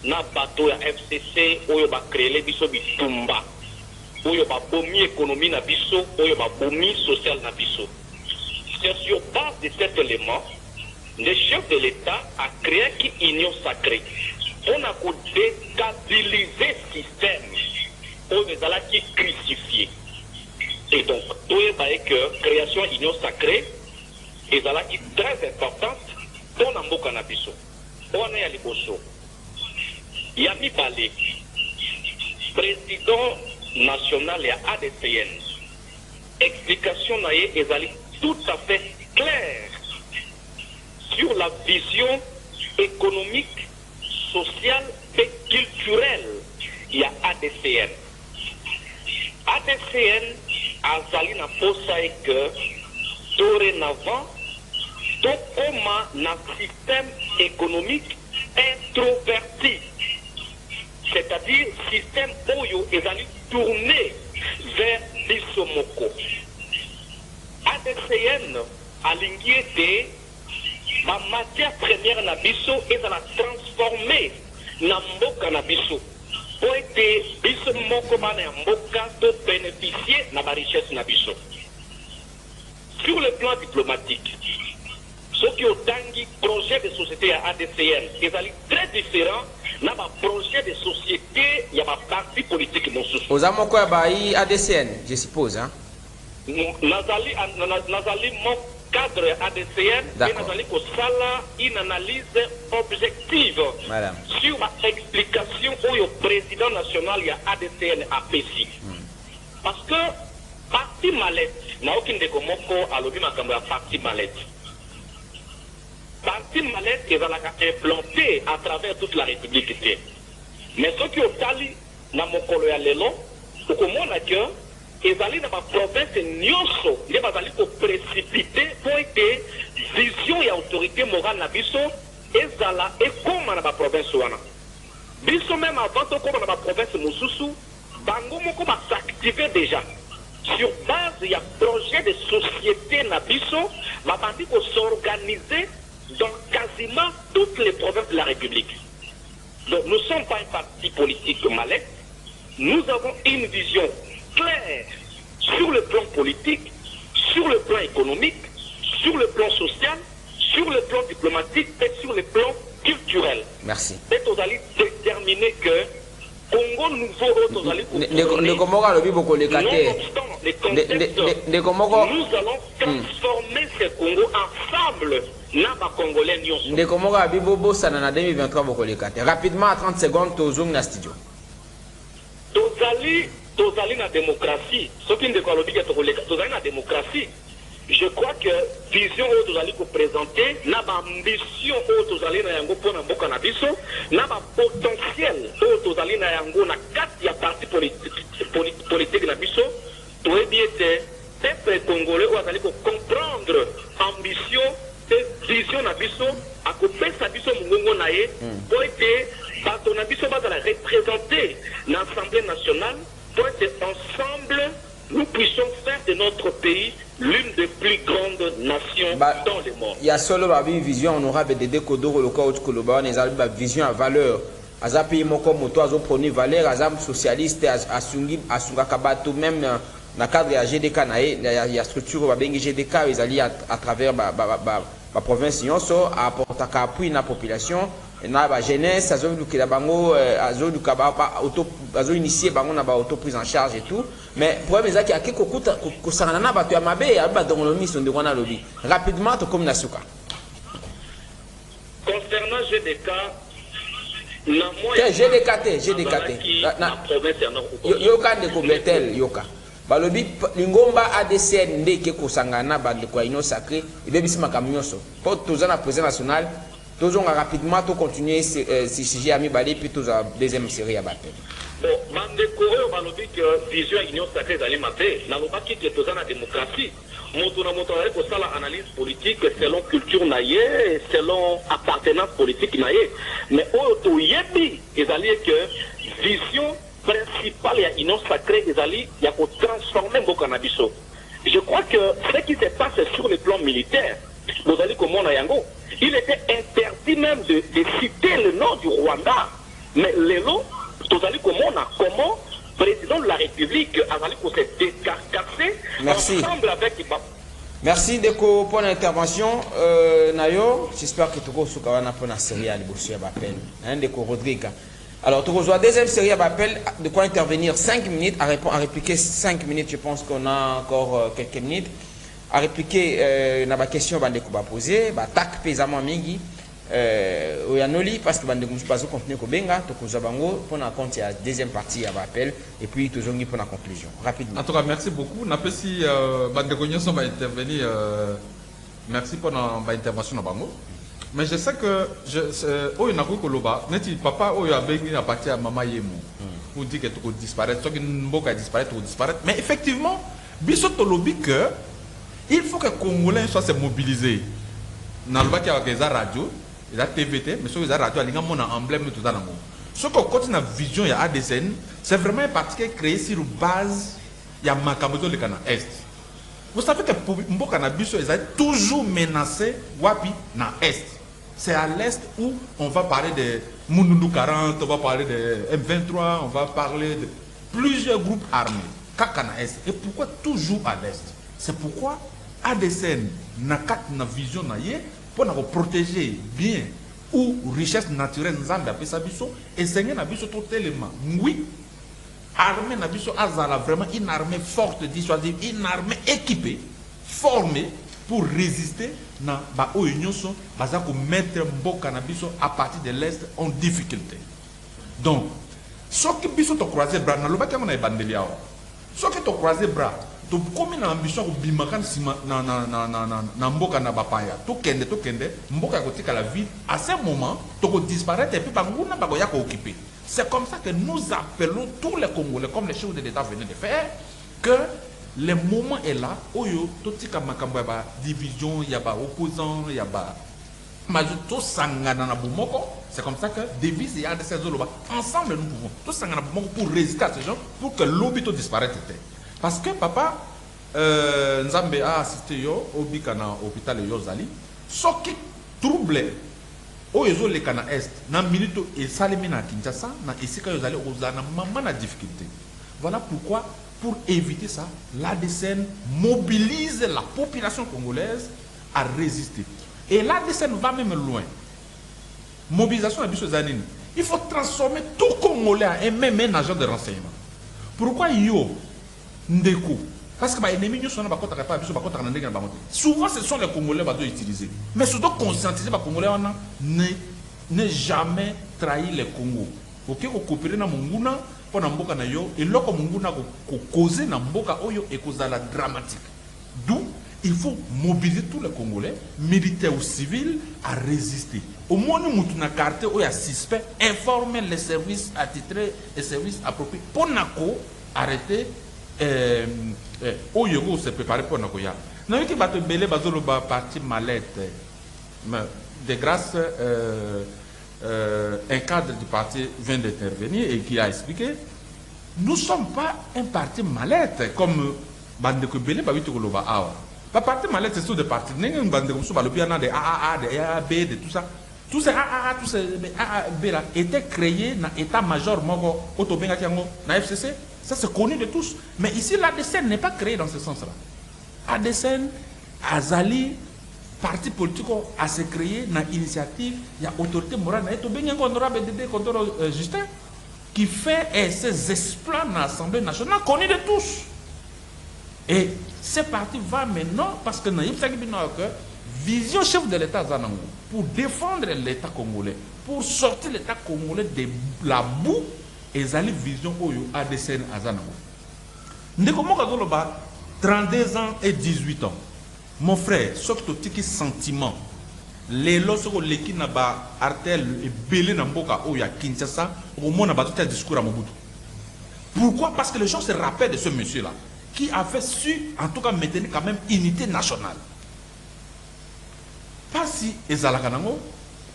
na bato ya FCC oyo bakreele biso bitumba oyo babomi économie na biso oyo babomi social na biso. C'est sur base de cet élément le chef de l'État a créé une union sacrée. On a déstabilisé le système oyo ezalaki crucifié. Et donc toyebaye que création union sacrée ezalaki très importante pour na mboka na biso. Wana ya liboso ya mibale président national et ADCN. Explication naie est tout à fait claire sur la vision économique, sociale et culturelle. Il y a ADCN. ADCN a zali na posa et que dorénavant tout comme un système économique introverti, c'est-à-dire système oyo ezali tourné vers biso moko. ADCN alingi ete ma matière première na biso ezala transformée na mboka na biso po ete biso moko bana ya mboka to bénéficier na ba richesse na biso. Sur le plan diplomatique, ce qui au tangi projet de société à ADCN ezali très différent na ba projet de société ya ba parti politique mosusu. Ozamoko ya ba ADCN, je suppose, hein? Nazali mon cadre ADCN et nazali ko sala une analyse objective sur ma explication au président national ya ADCN APC. Parce que parti mallette na aucune de komoko alobi makambo ya parti mallette. Parti mallette est implanté à travers toute la République. Mais ce qui est tali na mokolo ya lelo okomona que ezali na ba province nyonso nde bazali ko précipité po ete vision ya autorité morale na biso ezala ekoma na ba province wana. Biso même avant tokoma na ba province mosusu bango moko ba s'activer déjà sur base ya projet de société na biso babandi ko s'organiser dans quasiment toutes les provinces de la République. Donc nous ne sommes pas un parti politique malais, nous avons une vision claire sur le plan politique, sur le plan économique, sur le plan social, sur le plan diplomatique et sur le plan culturel. Merci. Et vous allez déterminer que Congo nouveau, nous allons transformer ce Congo ensemble. Rapidement, à 30 secondes, tu zoom na studio. Tozali na démocratie. Ce qui est na démocratie. Je crois que vision où tozali ko présenter, na ba ambition où tozali na yango pona mboka na biso, na ba potentiel où tozali na yango na kati ya parti politique na biso, to ebiete peuple congolais où tozali ko comprendre ambition vision na biso akopesa biso mungongo na ye po ete bato na biso bazala représenter l'Assemblée nationale po ete ensemble nous puissions faire de notre pays l'une des plus grandes nations dans le monde. Il y a solo une vision honorable de Décodoro le corps Koloba, une vision à valeur. Aza pays moko moto azo prôner valeur, aza socialiste asungi asunga kabato même na cadre ya GDK na ya structure ba bengi GDK ils allient à travers la province nyonso apportaka appui na population na ba jeunesse azo lukela bango azo lukaba azo initier bango na ba auto prise en charge et tout mais problème ezaki akiko kuta kusangana na bato ya mabe ya ba dongolo miso ndeko na lobi rapidement to comme na suka concernant GDK na moi GDK yoka ndeko Betel yoka balobi lingomba ADCN ndeke kosangana bande kwa ino sacré et bien bisima kamionso pour tous na président national tous on rapidement to continuer si sujet ami balé puis tous deuxième série à battre. Bon bande ko balobi que vision union sacrée d'alimenter na lobaki que tous na démocratie moto na moto ko sala analyse politique selon culture naie selon appartenance politique naie mais auto yebi ezali que vision principal et union sacrée ezali ya ko transformer mboka na biso. Je crois que ce qui se passe sur le plan militaire vous allez komona yango il était interdit même de citer le nom du Rwanda mais lelo vous allez komona comment président de la République azali ko se décarcasser ensemble avec Merci Deko pour l'intervention. Nayo, j'espère que tu vas sukawana pour la série à l'ébaucher à l'appel. Deko Rodrigue. Alors, tu reçois deuxième série à l'appel, de quoi intervenir 5 minutes, à répliquer 5 minutes, je pense qu'on a encore quelques minutes. À répliquer, na ba question bandeko ba poser, ba tak pesamment mingi, oyanoli parce que bandeko musupazo continuer ko benga, to koza bango pour na compte la deuxième partie à l'appel et puis toujours pour la conclusion. Rapidement. En tout cas, merci beaucoup. Na pesi bandeko nyonso ba intervenir merci pour la intervention na bango. Mais je sais que oyo na koloba neti papa oyo abengi na partir à mama yemu pour dire que tu disparaître so que mboka disparaître ou disparaître mais effectivement biso to lobi que il faut que Congolais soient se mobiliser na lobaki avec les radio il a TVT, mais sur la radio, il y a un emblème tout dans le monde. Ce qu'on continue la vision, il y a ADSN, c'est vraiment un parti qui est créé sur base, il y a Makamoto le Canada Est. Vous savez que pour Mboka Nabiso, ils ont toujours menacé Wapi na Est. C'est à l'Est où on va parler de Mounoudou 40, on va parler de M23, on va parler de plusieurs groupes armés. Kakana Est. Et pourquoi toujours à l'Est? C'est pourquoi ADSN n'a pas de vision pour nous protéger bien ou richesse naturelle nzambe apesa biso et seigneur na biso totalement oui armée na biso azala vraiment une armée forte dissuasive, une armée équipée formée pour résister na ba oyo nyonso baza ko mettre mboka na biso à partir de l'est en difficulté. Donc soki biso to croiser bras na lobaki ngona ebandeli awa soki to croiser bras to komi na ambition ko bimaka sima na mboka na bapaya to kende mboka ko tika la vie à ce moment to ko disparaître et puis banguna ba ko ya ko occuper. C'est comme ça que nous appelons tous les Congolais comme les chefs de l'État venaient de faire que le moment est là où to tika makambo ba division ya ba opposant ya ba majuto sangana na bomoko. C'est comme ça que devise et de ces oloba ensemble nous pouvons tout sangana bomoko pour résister à ces gens pour que l'obito disparaisse. Parce que papa, Nzambe a assisté au Bikana hôpital Yozali, ce qui trouble au le Kana Est, na minute et Salimina Kinshasa, na Isika Yozali, na maman na difficulté. Voilà pourquoi, pour éviter ça, l'ADSN mobilise la population congolaise à résister. Et l'ADSN va même loin. Mobilisation à Bissozanine. Il faut transformer tout Congolais en même un agent de renseignement. Pourquoi yo Ndeko? Parce que les ennemis ne sont pas souvent ce sont les Congolais qui doivent utiliser. Mais surtout conscientiser les Congolais ne jamais trahir les Congo. Ok, on coopérer na munguna pour na mboka na yo et loko munguna ko causer na mboka oyo et cause la dramatique. D'où il faut mobiliser tous les Congolais, militaires ou civils, à résister. Au moins, nous avons une carte où il y a suspect, informer les services attitrés et services appropriés pour arrêter. Oyo se préparer pour Nakoya. Nous avons dit belé bazolo ba parti mallette. De grâce, un cadre du parti vient d'intervenir et qui a expliqué nous ne sommes pas un parti mallette comme Bandeko Belé Babito Koloba Awa. Pas parti mallette, c'est tout des partis. Nous avons Bandeko Souba le piano de AAA, de AAB, de tout ça. Tous ces AAA, tous ces AAB là étaient créés dans l'état-major Mogo Otobenga Kiango, dans FCC. Ça c'est connu de tous. Mais ici, l'ADSN n'est pas créé dans ce sens-là. ADSN, Azali, parti politique a se créé dans l'initiative, il y a autorité morale, il y a honorable Dédé Contrôle Justin, qui fait ses exploits dans l'Assemblée nationale, connu de tous. Et ce parti va maintenant, parce que dans vision chef de l'État Zanango, pour défendre l'État congolais, pour sortir l'État congolais de la boue, et zali vision oyo ADSN azanango. Ndeko moka zoloba 32 ans et 18 ans. Mon frère, sauf to tiki sentiment. Les losoko leki na ba artel et belé na mboka oyo ya Kinshasa, au moins na ba tout discours à Mobutu. Pourquoi? Parce que les gens se rappellent de ce monsieur là qui avait su en tout cas maintenir quand même unité nationale. Pas si ezalakanango.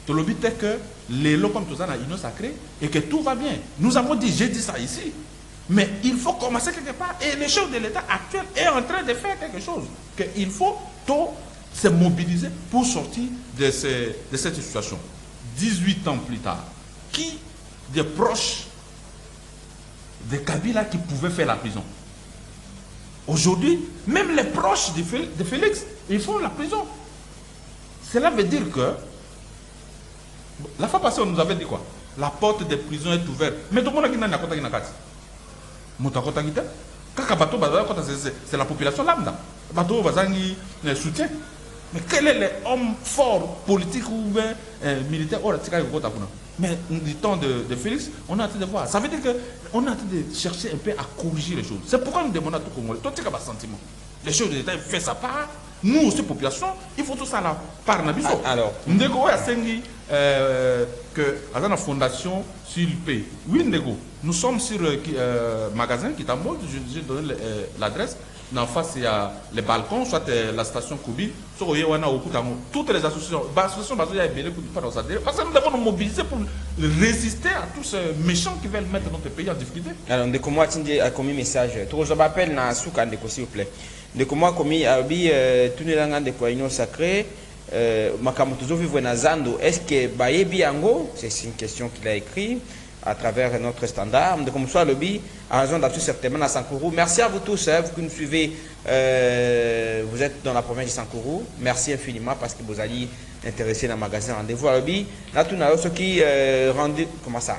Le but est que les lois comme tout ça, ils sont sacrés et que tout va bien. Nous avons dit, j'ai dit ça ici. Mais il faut commencer quelque part. Et le chef de l'État actuel est en train de faire quelque chose. Il faut tout se mobiliser pour sortir de cette situation. 18 ans plus tard, qui des proches de Kabila qui pouvaient faire la prison? Aujourd'hui, même les proches de Félix, ils font la prison. Cela veut dire que la fois passée, on nous avait dit quoi? La porte des prisons est ouverte. Mais tout le monde a dit c'est la population lambda. Bateau Bazangi soutient. Mais quel est l'homme fort, politique ou militaire? Mais du temps de Félix, on est en train de voir. Ça veut dire qu'on est en train de chercher un peu à corriger les choses. C'est pourquoi nous demandons à tout Congolais. Toi, tu as un sentiment. Les choses de l'État fait sa part. Nous aussi, population, il faut tout ça là. Par Nabiso. Alors, Ndego a sengi que à la fondation sur le pays. Oui, Ndego. Nous sommes sur magasin qui est en mode. J'ai donné l'adresse. en face il y a les balcons, soit la station Koubi, soit toutes les associations, parce que nous devons nous mobiliser pour résister à tous ces méchants qui veulent mettre notre pays en difficulté. Alors, de comment tu as commis message? Tout je m'appelle na souka de s'il vous plaît. De comment commis abi tout les langues de coïno sacré makamutuzo vivre na zando. Est-ce que bayebi ango? C'est une question qu'il a écrit à travers notre standard. De comme soit lobby à raison d'atout certainement à Sankourou. Merci à vous tous, vous qui nous suivez. Vous êtes dans la province de Sankourou. Merci infiniment parce que vous allez intéresser dans le magasin rendez-vous à lobby. Là tout ce qui rendu comment ça?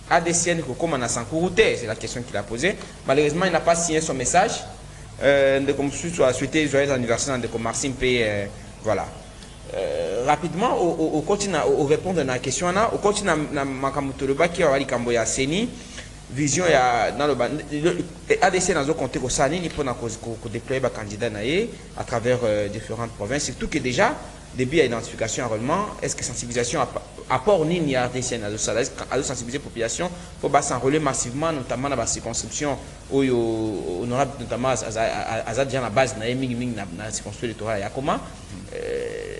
ADCN comme on a Sankourou, c'est la question qu'il a posée. Malheureusement, il n'a pas signé son message. De comme soit souhaité joyeux anniversaire de comme Marcin P. Voilà. Rapidement, au continent, au répondre à la question, au continent, Makamutoloba qui a dit Kamboya Seni, vision dans le ADC dans le contexte au Sani, il faut déployer un candidat à travers différentes provinces, surtout que déjà, début à identification enrôlement, est-ce que sensibilisation apport ni ADC à la sensibiliser la population pour s'enrôler massivement, notamment dans la circonscription où honorable notamment à déjà la base na la circonscription électorale ya comment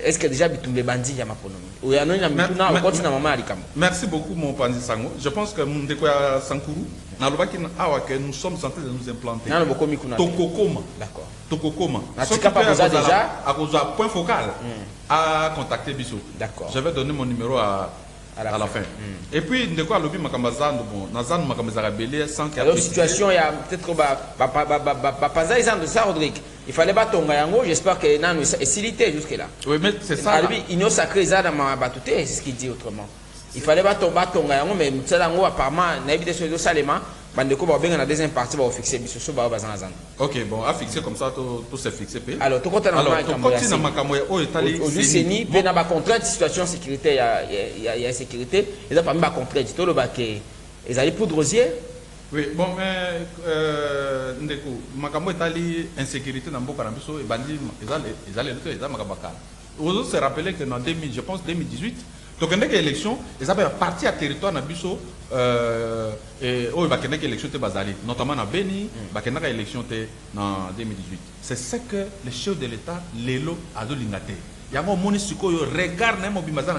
est-ce que déjà bitumbe bandi ya maponomi ou ya noni na mituna au continent maman alikamo. Merci beaucoup mon Pandi Sango. Je pense que nous découvrir Sankourou na lobaki na awa que nous sommes en train de nous implanter. Na loboko mikuna. Tokokoma. D'accord. Tokokoma. Na tika pas déjà à cause d'un point focal à contacter Bissot. D'accord. Je vais donner mon numéro à la fin. Et puis, de quoi lobby Makambazan, bon, Nazan Makambazara Belé, sans qu'il y ait. Alors, situation, il y a peut-être que pas exemple de ça, Rodrigue. Il fallait pas tomber en haut, j'espère que non, est silité jusque-là. Oui, mais c'est ça. Lui, il nous sacré ça dans ma batouté, c'est ce qu'il dit autrement. Il fallait pas tomber en haut, mais c'est là en haut, apparemment, n'habite sur le salément. Bandeko va bien dans la deuxième partie va fixer biso ba bazan azan. OK, bon, à fixer comme ça tout c'est fixé. Alors, tout côté dans ma Kamoya au Italie, c'est ni ben na ba contrainte situation sécurité il y a sécurité, et là parmi ba contrainte tout le baquet. Ils allaient poudre rosier. Oui, bon mais ndeko makambo Italie insécurité dans Boka Rambiso et bandi ils allaient makabaka. Vous se rappelez que dans 2000, je pense 2018 donc, il y a une élection, ils avaient parti à territoire Nabiso, et il y a une élection notamment à Beni, il y a une élection en 2018. C'est ce que le chef de l'État, Lelo Adolingate. Il y a un municipal qui regarde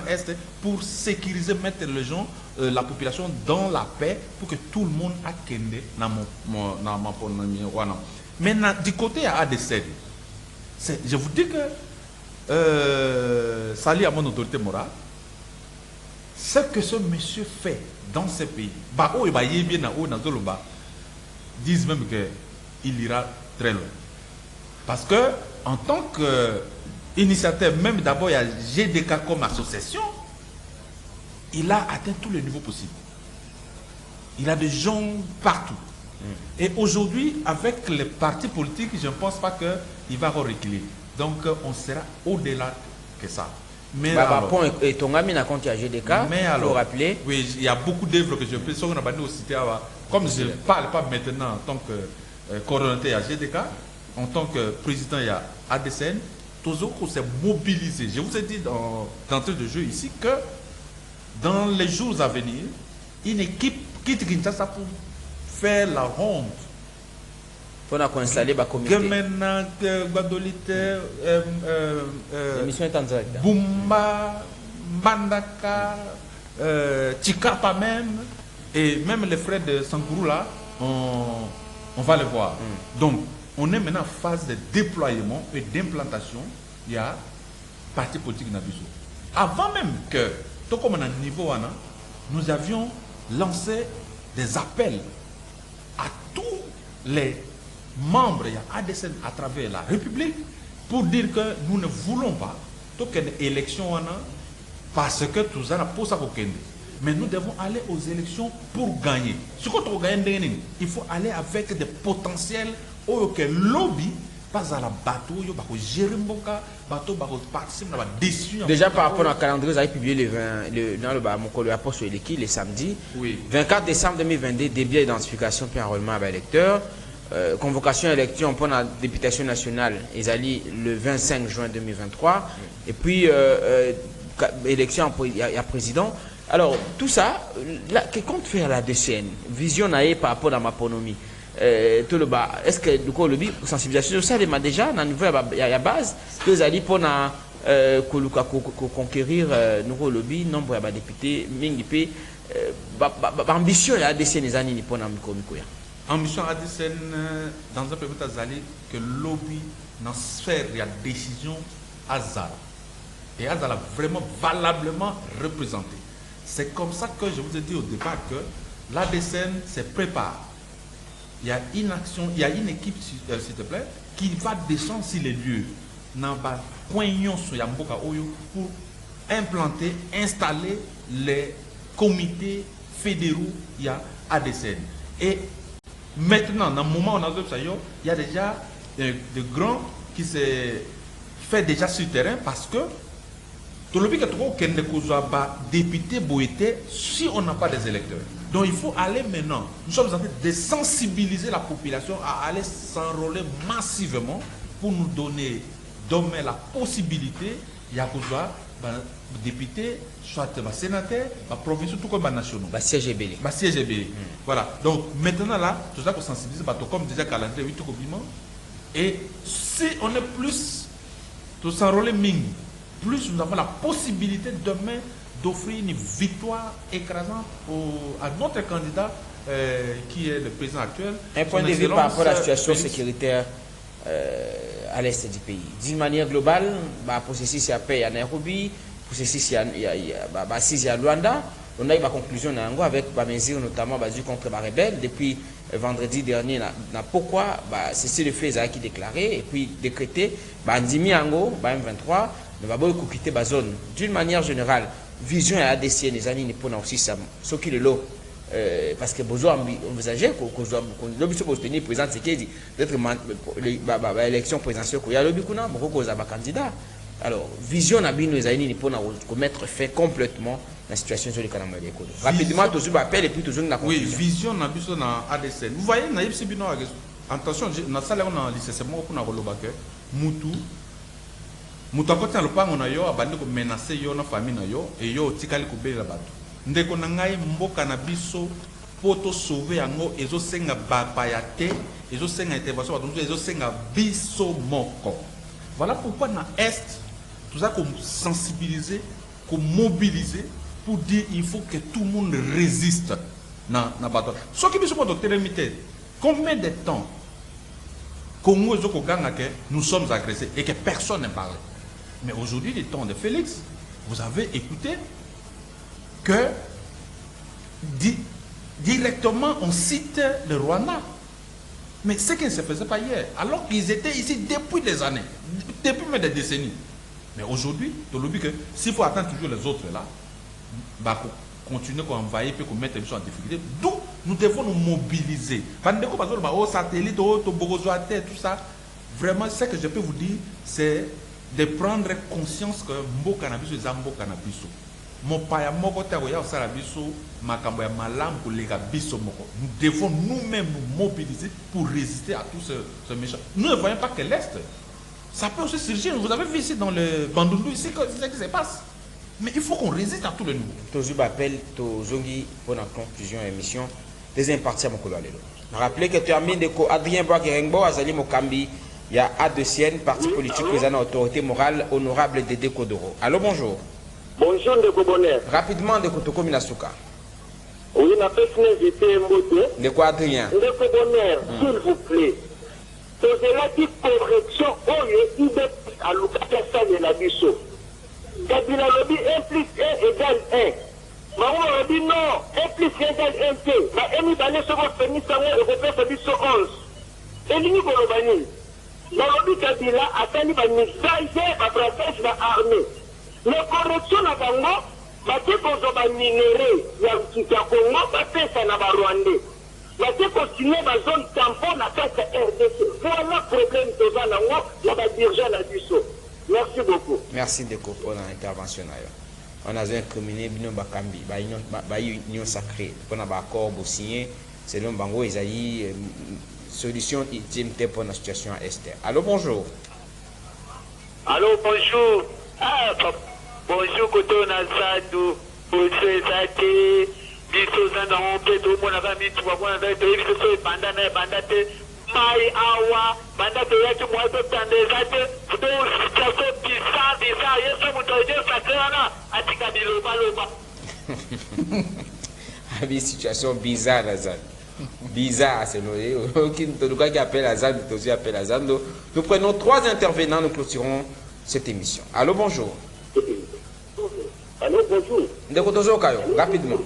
l'Est pour sécuriser, mettre les gens, la population dans la paix pour que tout le monde a kende dans mon. Mais du côté de ADC, je vous dis que ça lie à mon autorité morale. Ce que ce monsieur fait dans ce pays, disent même qu'il ira très loin. Parce que, en tant qu'initiateur, même d'abord, il y a GDK comme association, il a atteint tous les niveaux possibles. Il a des gens partout. Et aujourd'hui, avec les partis politiques, je ne pense pas qu'il va reculer. Donc, on sera au-delà que ça. Mais et ton ami n'a compté à GDK, il faut rappeler. Oui, il y a beaucoup d'œuvres que je peux citer. Comme je ne parle pas maintenant en tant que coordonnateur à GDK, en tant que président il y a ADCN, tous autres s'est mobilisé. Je vous ai dit d'entrée de jeu ici que dans les jours à venir, une équipe quitte Kinshasa pour faire la ronde. Il faut installer le comité. L'émission est en direct. Bumba, Bandaka, Chikapa même, et même les frères de Sankourou là, on va les voir. Donc, on est maintenant en phase de déploiement et d'implantation. Il y a parti politique Nabiso. Avant même que, tout comme on a un niveau, nous avions lancé des appels à tous les membres il y a ADCN à travers la République pour dire que nous ne voulons pas toute une élection parce que tout ça pour ça mais nous devons aller aux élections pour gagner. Ce qu'on gagne, il faut aller avec des potentiels que lobby pas à la bateau, il faut gérer bateau, participer à la décision. Déjà par rapport au calendrier, vous avez publié le samedi, oui. 24 décembre 2022, début d'identification puis enrôlement à l'électeur. Convocation élection pour la députation nationale, ils allaient le 25 juin 2023. Et puis, élection à président. Alors, tout ça, que compte faire la DCN? Vision par rapport à ma ponomie. tout le bas. Est-ce que du coup le sensibilisation ça les déjà dans niveau il y a base que vous allez pour conquérir nouveau lobby nombre de députés mingi pe ambition ya ADC les années pour na miko ya. Ambition ADC dans un premier temps que lobby dans sphère il y a décision Azar et Azar a vraiment valablement représenté. C'est comme ça que je vous ai dit au départ que l'ADCN se prépare. Il y a une action, il y a une équipe, s'il te plaît, qui va descendre sur les lieux, pour implanter, installer les comités fédéraux, il y a ADCN. Et maintenant, dans le moment où on a ça, il y a déjà de grands qui se fait déjà sur le terrain parce que tout le monde qui député boité si on n'a pas des électeurs. Donc il faut aller maintenant. Nous sommes en train de sensibiliser la population à aller s'enrôler massivement pour nous donner demain la possibilité il y a député, soit sénateur, provincial, tout comme national. CGB. Voilà. Donc maintenant là, tout ça pour sensibiliser, comme déjà calendrier, tout et si on est plus de s'enrôler ming, plus nous avons la possibilité demain d'offrir une victoire écrasante à notre candidat qui est le président actuel. Un point de vue par rapport à la situation sécuritaire à l'est du pays. D'une manière globale, processus à paix à Nairobi, processus à Luanda, on a eu ma conclusion avec ma mesure notamment contre les rebelles depuis vendredi dernier. Pourquoi c'est le fait qui déclaré et puis décrété Ndimi Ango, M23, ne va pas quitter la zone. D'une manière générale, vision à ADC les années pour aussi ça, ce qui est l'eau. Parce que besoin envisager qu'on obtenir président d'être l'élection présidentielle il y a le bikuna beaucoup de candidats. Alors vision à bien les années pour mettre fin complètement la situation sur le Canada. Rapidement toujours appel et puis toujours la conclusion. Oui, vision na biso na ADC. Vous voyez na yebsi bino attention na salle on a lycée mo pour na kolobaka mutu akoti na lopango na yo abandi ko menacer yo na famille na yo et yo tikali ko bela bato. Ndeko na ngai mboka na biso poto sauver yango ezosenga bapaya te ezosenga intervention bato ezosenga biso moko. Voilà pourquoi na est tout ça comme sensibiliser, comme mobiliser pour dire il faut que tout le monde résiste na bato. Ce qui biso poto télémité combien de temps Congo ezoko ganga que nous sommes agressés et que personne ne parle. Mais aujourd'hui, les temps de Félix, vous avez écouté que directement on cite le Rwanda. Mais ce qui ne se faisait pas hier, alors qu'ils étaient ici depuis des années, depuis même des décennies. Mais aujourd'hui, tu l'as vu que s'il faut attendre toujours les autres là, continuer à envahir et mettre les gens en difficulté, d'où nous devons nous mobiliser. Par exemple, au satellite, au tout ça, vraiment, ce que je peux vous dire, c'est de prendre conscience que mbo cannabis est un mbo cannabis. Mon paya moko tagoya au sarabiso makambo ya malam pour les biso moko. Nous devons nous-mêmes nous mobiliser pour résister à tout ce méchant. Nous ne voyons pas que l'Est, ça peut aussi surgir. Vous avez vu ici dans le Bandundu, ici, ce qui se passe. Mais il faut qu'on résiste à tous les niveaux. Toujours appel, Zongi, pour la conclusion de l'émission. Deuxième partie à mon collègue. Rappelez que tu as mis de Adrien Boagerengbo, Azali Mokambi. Il y a ADCN, parti politique président autorité morale, honorable Dédé Kodoro. Allô, bonjour. Bonjour, Ndeko Bonheur. Rapidement, de Kotoko Minasuka. Oui, on a fait finir Mbote. De quoi, Adrien? Ndeko Bonheur, s'il vous plaît. C'est la petite correction, il est à l'occasion de la biso. Kabila lobby 1 plus 1 égale 1. Maman a dit non, 1 plus 1 égale 1 P. Mais Emi Bané se va finir ça, on va faire biso 11. Et l'Uni Golobani. Dans le but Kabila a tenu un message à travers l'armée. Les corrections à Bango, parce qu'on a minéré, il y a Congo, parce que ça n'a pas Rwandais. Parce qu'on signe la zone tampon à la RDC. Voilà le problème de Zanango, il y a des dirigeants à Bissau. Merci beaucoup. Merci Deko pour l'intervention. On a incriminé Bino Bakambi, union sacrée. On a un accord signé, selon Bango, ils ont solution ultime pour la situation à Esther. Allô, bonjour. Allô, bonjour. Ah, bonjour, Koto Nasadou. Bonjour, Zate. biso zanda on peut tout mon ami tu vois moi avec les biso bandate mai awa bandate yaki moi to tandezate to situation bizarre yeso mutoje sakana atika biloba Une situation bizarre, Azan. Bizarre, c'est nous. Qui appelle Azan, nous appelle Azan. Nous prenons 3 intervenants, nous clôturons cette émission. Allô, bonjour. Allô, bonjour. Ndekotozo Kayo, rapidement.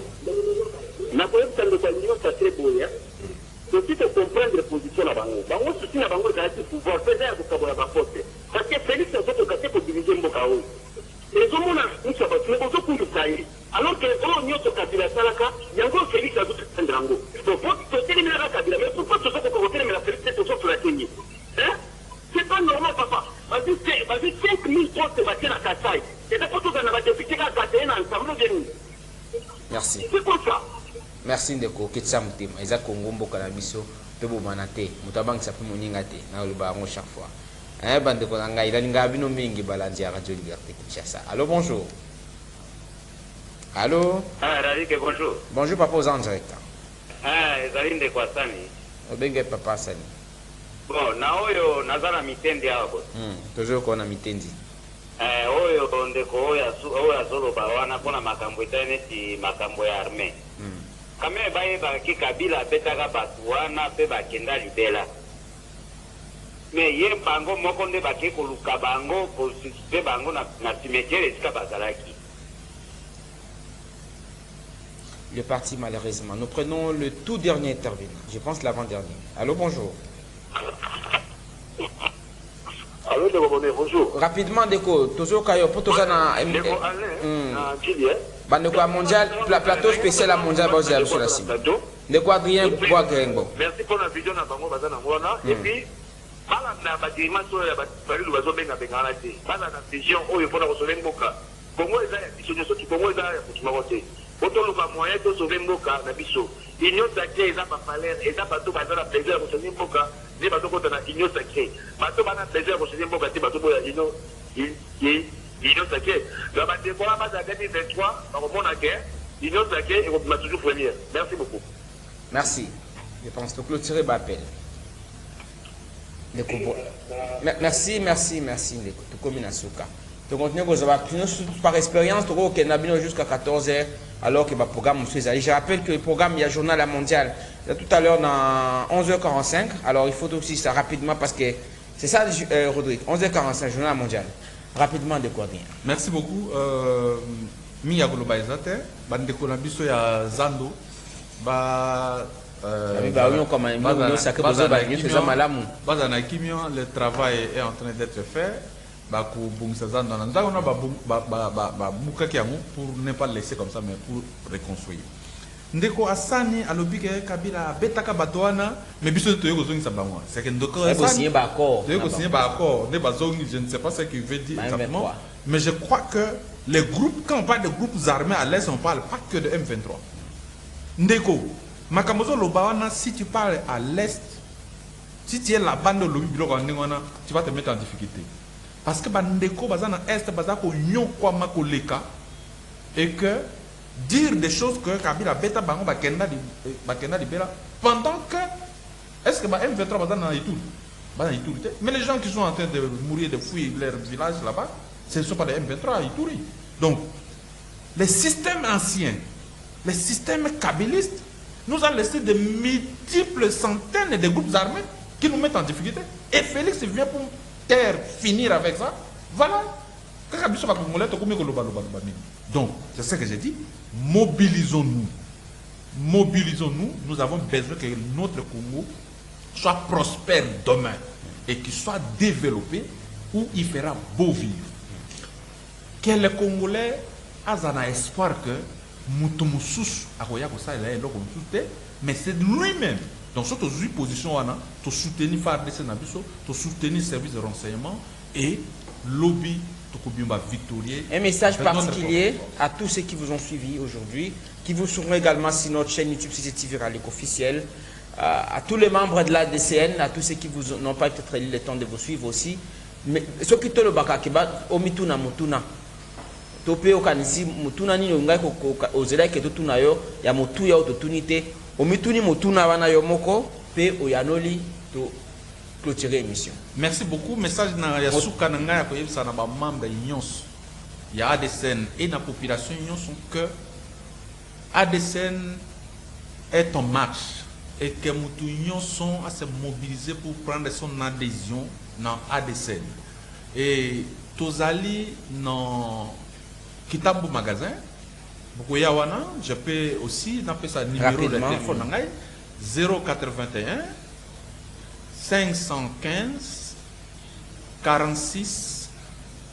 Je suis de comprendre les positions là-bas. Bango soutient la bango dans le pouvoir, faire de savoir la faute. Parce que Félix a fait le pour diriger Mbokao. Les hommes ont un sabat, mais on peut le alors que on y a au Kabila Salaka, il y a encore Félix à tout un drango. Donc, pour terminer la Kabila, mais pourquoi tu sais qu'on termine la Félix sur la Kenya? Hein? C'est pas normal, papa. Vas-y, 5000 postes de à Kassai. Et d'abord, tout le monde va député à Kassai ensemble. Merci. C'est quoi ça? Merci Ndeko. Ketsa Moutem. Eza Congo Mboka na biso. Pebo manate. Mutabang sa pimuninga te. Na olubarango chaque fois. Bandeko na ngai. Ilalinga bino mingi balandi ya Radio Liberté Kinshasa. Allô, bonjour. Allô? Ah, Radike, bonjour. Bonjour, papa aux en direct. Ah, ezalinde kwa sani. Obenge papa sani. Bon, na oyo nazala mitendi hapo. Toujours qu'on a mitendi. Oyo ndeko oyo azoloba wana pona makambo etaneti makambo ya armée. Kame baye baki Kabila betaka batu wana pe bakenda libela. Mais ye bango moko nde baki koluka bango pe bango na cimetière esika bazalaki. Le parti malheureusement. Nous prenons le tout dernier intervenant. Je pense l'avant-dernier. Allô, bonjour. Allô, bonjour. Rapidement, Deko, toujours Kayo, pour tous na Bandeko mondial, plateau spécial à mondial, Bazia sur la cible. Deko Adrien Bois-Grengo. Merci pour la vision à Bango Bazana Mwana. Et puis, bala na badirima so ya balilu bazobenga bengana te. Bala na vision oyo pona kosola mboka. Bongo eza ya biso nyoso ki bongo eza ya kutuma kote. Otolo ba moyen to sauver mboka na biso. Union sacrée eza ba valeur, eza bato bazana plaisir à kosola mboka, ne bato kota na union sacrée. Bato bana plaisir à kosola mboka te bato boya union union sacrée. La bande pour la base à 2023, par rapport à la guerre, union sacrée et on toujours première. Merci beaucoup. Merci. Je pense que clôturer l'appel. Merci, Ndeko. Tu communes à Souka. Tu continues par expérience, tu vois qu'il y a jusqu'à 14h, alors que le programme est. Je rappelle que le programme, il y a journal mondial. Tout à l'heure, dans 11h45. Alors, il faut aussi ça rapidement parce que c'est ça, Rodrigue. 11h45, journal mondial. Rapidement, de quoi dire. Merci beaucoup. Mi ya globalisate, bandeko na biso ya Zando, le travail est en train d'être fait. Pour ne pas laisser comme ça, mais pour reconstruire. Ndeko Asani alobi ke Kabila betaka batoana mais biso to yoko zongi sabamwa c'est que ndeko Asani signé d'accord ne bazongi je ne sais pas ce qu'il veut dire exactement mais je crois que les groupes quand on parle de groupes armés à l'est on parle pas que de M23 ndeko makamozo lobawana si tu parles à l'est si tu es la bande lobi biloko ndengwana tu vas te mettre en difficulté parce que bandeko bazana est bazako nyokwa makoleka et que dire des choses que Kabila beta bango bakenda libera pendant que est-ce que M23 va dans Ituri mais les gens qui sont en train de mourir de fuir leur village là-bas ce ne sont pas des M23 à Ituri donc les systèmes anciens les systèmes kabylistes nous ont laissé de multiples centaines de groupes armés qui nous mettent en difficulté et Félix vient pour finir avec ça voilà. Donc, c'est ce que j'ai dit. Mobilisons-nous. Mobilisons-nous. Nous avons besoin que notre Congo soit prospère demain et qu'il soit développé où il fera beau vivre. Que les Congolais aient un espoir que Moutoumousous mais c'est lui-même. Donc, cette position, tu soutenir FARDC, tu soutenir le service de renseignement et lobby. Un message particulier à tous ceux qui vous ont suivi aujourd'hui, qui vous seront également sur notre chaîne YouTube CCTV Ralik officiel, à tous les membres de l'ADCN, à tous ceux qui n'ont pas peut-être eu le temps de vous suivre aussi, mais ceux qui te le baka au mituna mutuna, topé au kanisi mutuna ni ngai ko ozela ke totuna yo ya motu ya ototunité o mituni mutuna wana yo moko pe oyanoli to clôturer émission. Merci beaucoup. Message na ya suka na ngai ko yebisa na ba membre nyonso ya ADSN et na population nyonso que ADSN est en marche et que mutu nyonso a se mobiliser pour prendre son adhésion dans ADSN. Et tozali dans Kitambu magasin, je peux aussi appeler ça numéro de téléphone 081 515 46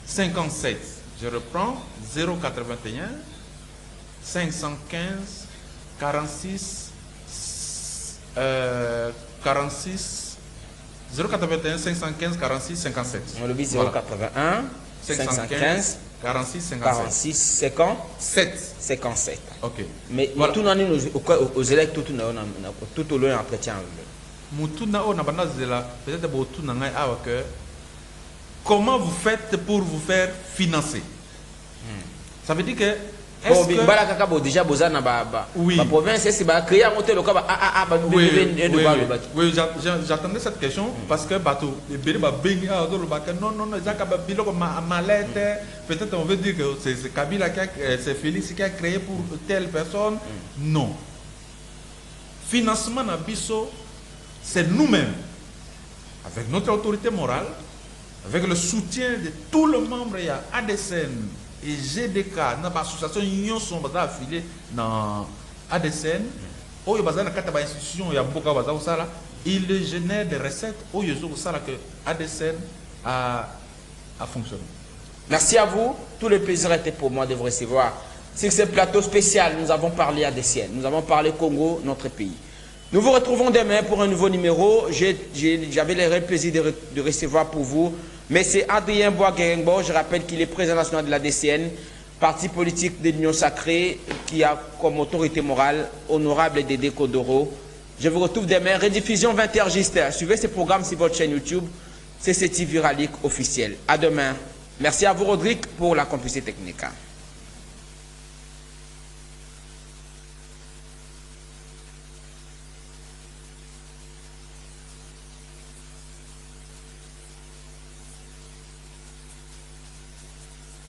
57. Je reprends 081 515 46 46 081 515 46 57. On le dit 081 515 46 57. 46 57. 57. Ok. Mais voilà. Tout le monde aux élèves tout au long de l'entretien. Comment vous faites pour vous faire financer? Ça veut dire que déjà oui. Oui, j'attendais cette question parce que peut-être on veut dire que c'est Kabila c'est Félix qui a créé pour telle personne. Non. Financement Nabiso, c'est nous-mêmes, avec notre autorité morale, avec le soutien de tous les membres, il y a ADSN et GDK, notre association Union sont affiliés dans ADSN, où il y a des institutions, il y a beaucoup de choses, il génère des recettes, où il y a que ADSN a fonctionné. Merci à vous, tout le plaisir était pour moi de vous recevoir. Sur ce plateau spécial, nous avons parlé ADSN, nous avons parlé Congo, notre pays. Nous vous retrouvons demain pour un nouveau numéro. J'avais le réel plaisir de recevoir pour vous mais c'est Adrien Bois-Guéringbo. Je rappelle qu'il est président national de la DCN, parti politique de l'Union Sacrée, qui a comme autorité morale honorable Dédé Kodoro. Je vous retrouve demain, rediffusion 20h juste. Suivez ce programme sur votre chaîne YouTube, CCTV Viralique officiel. À demain. Merci à vous, Rodrigue, pour la complicité technique.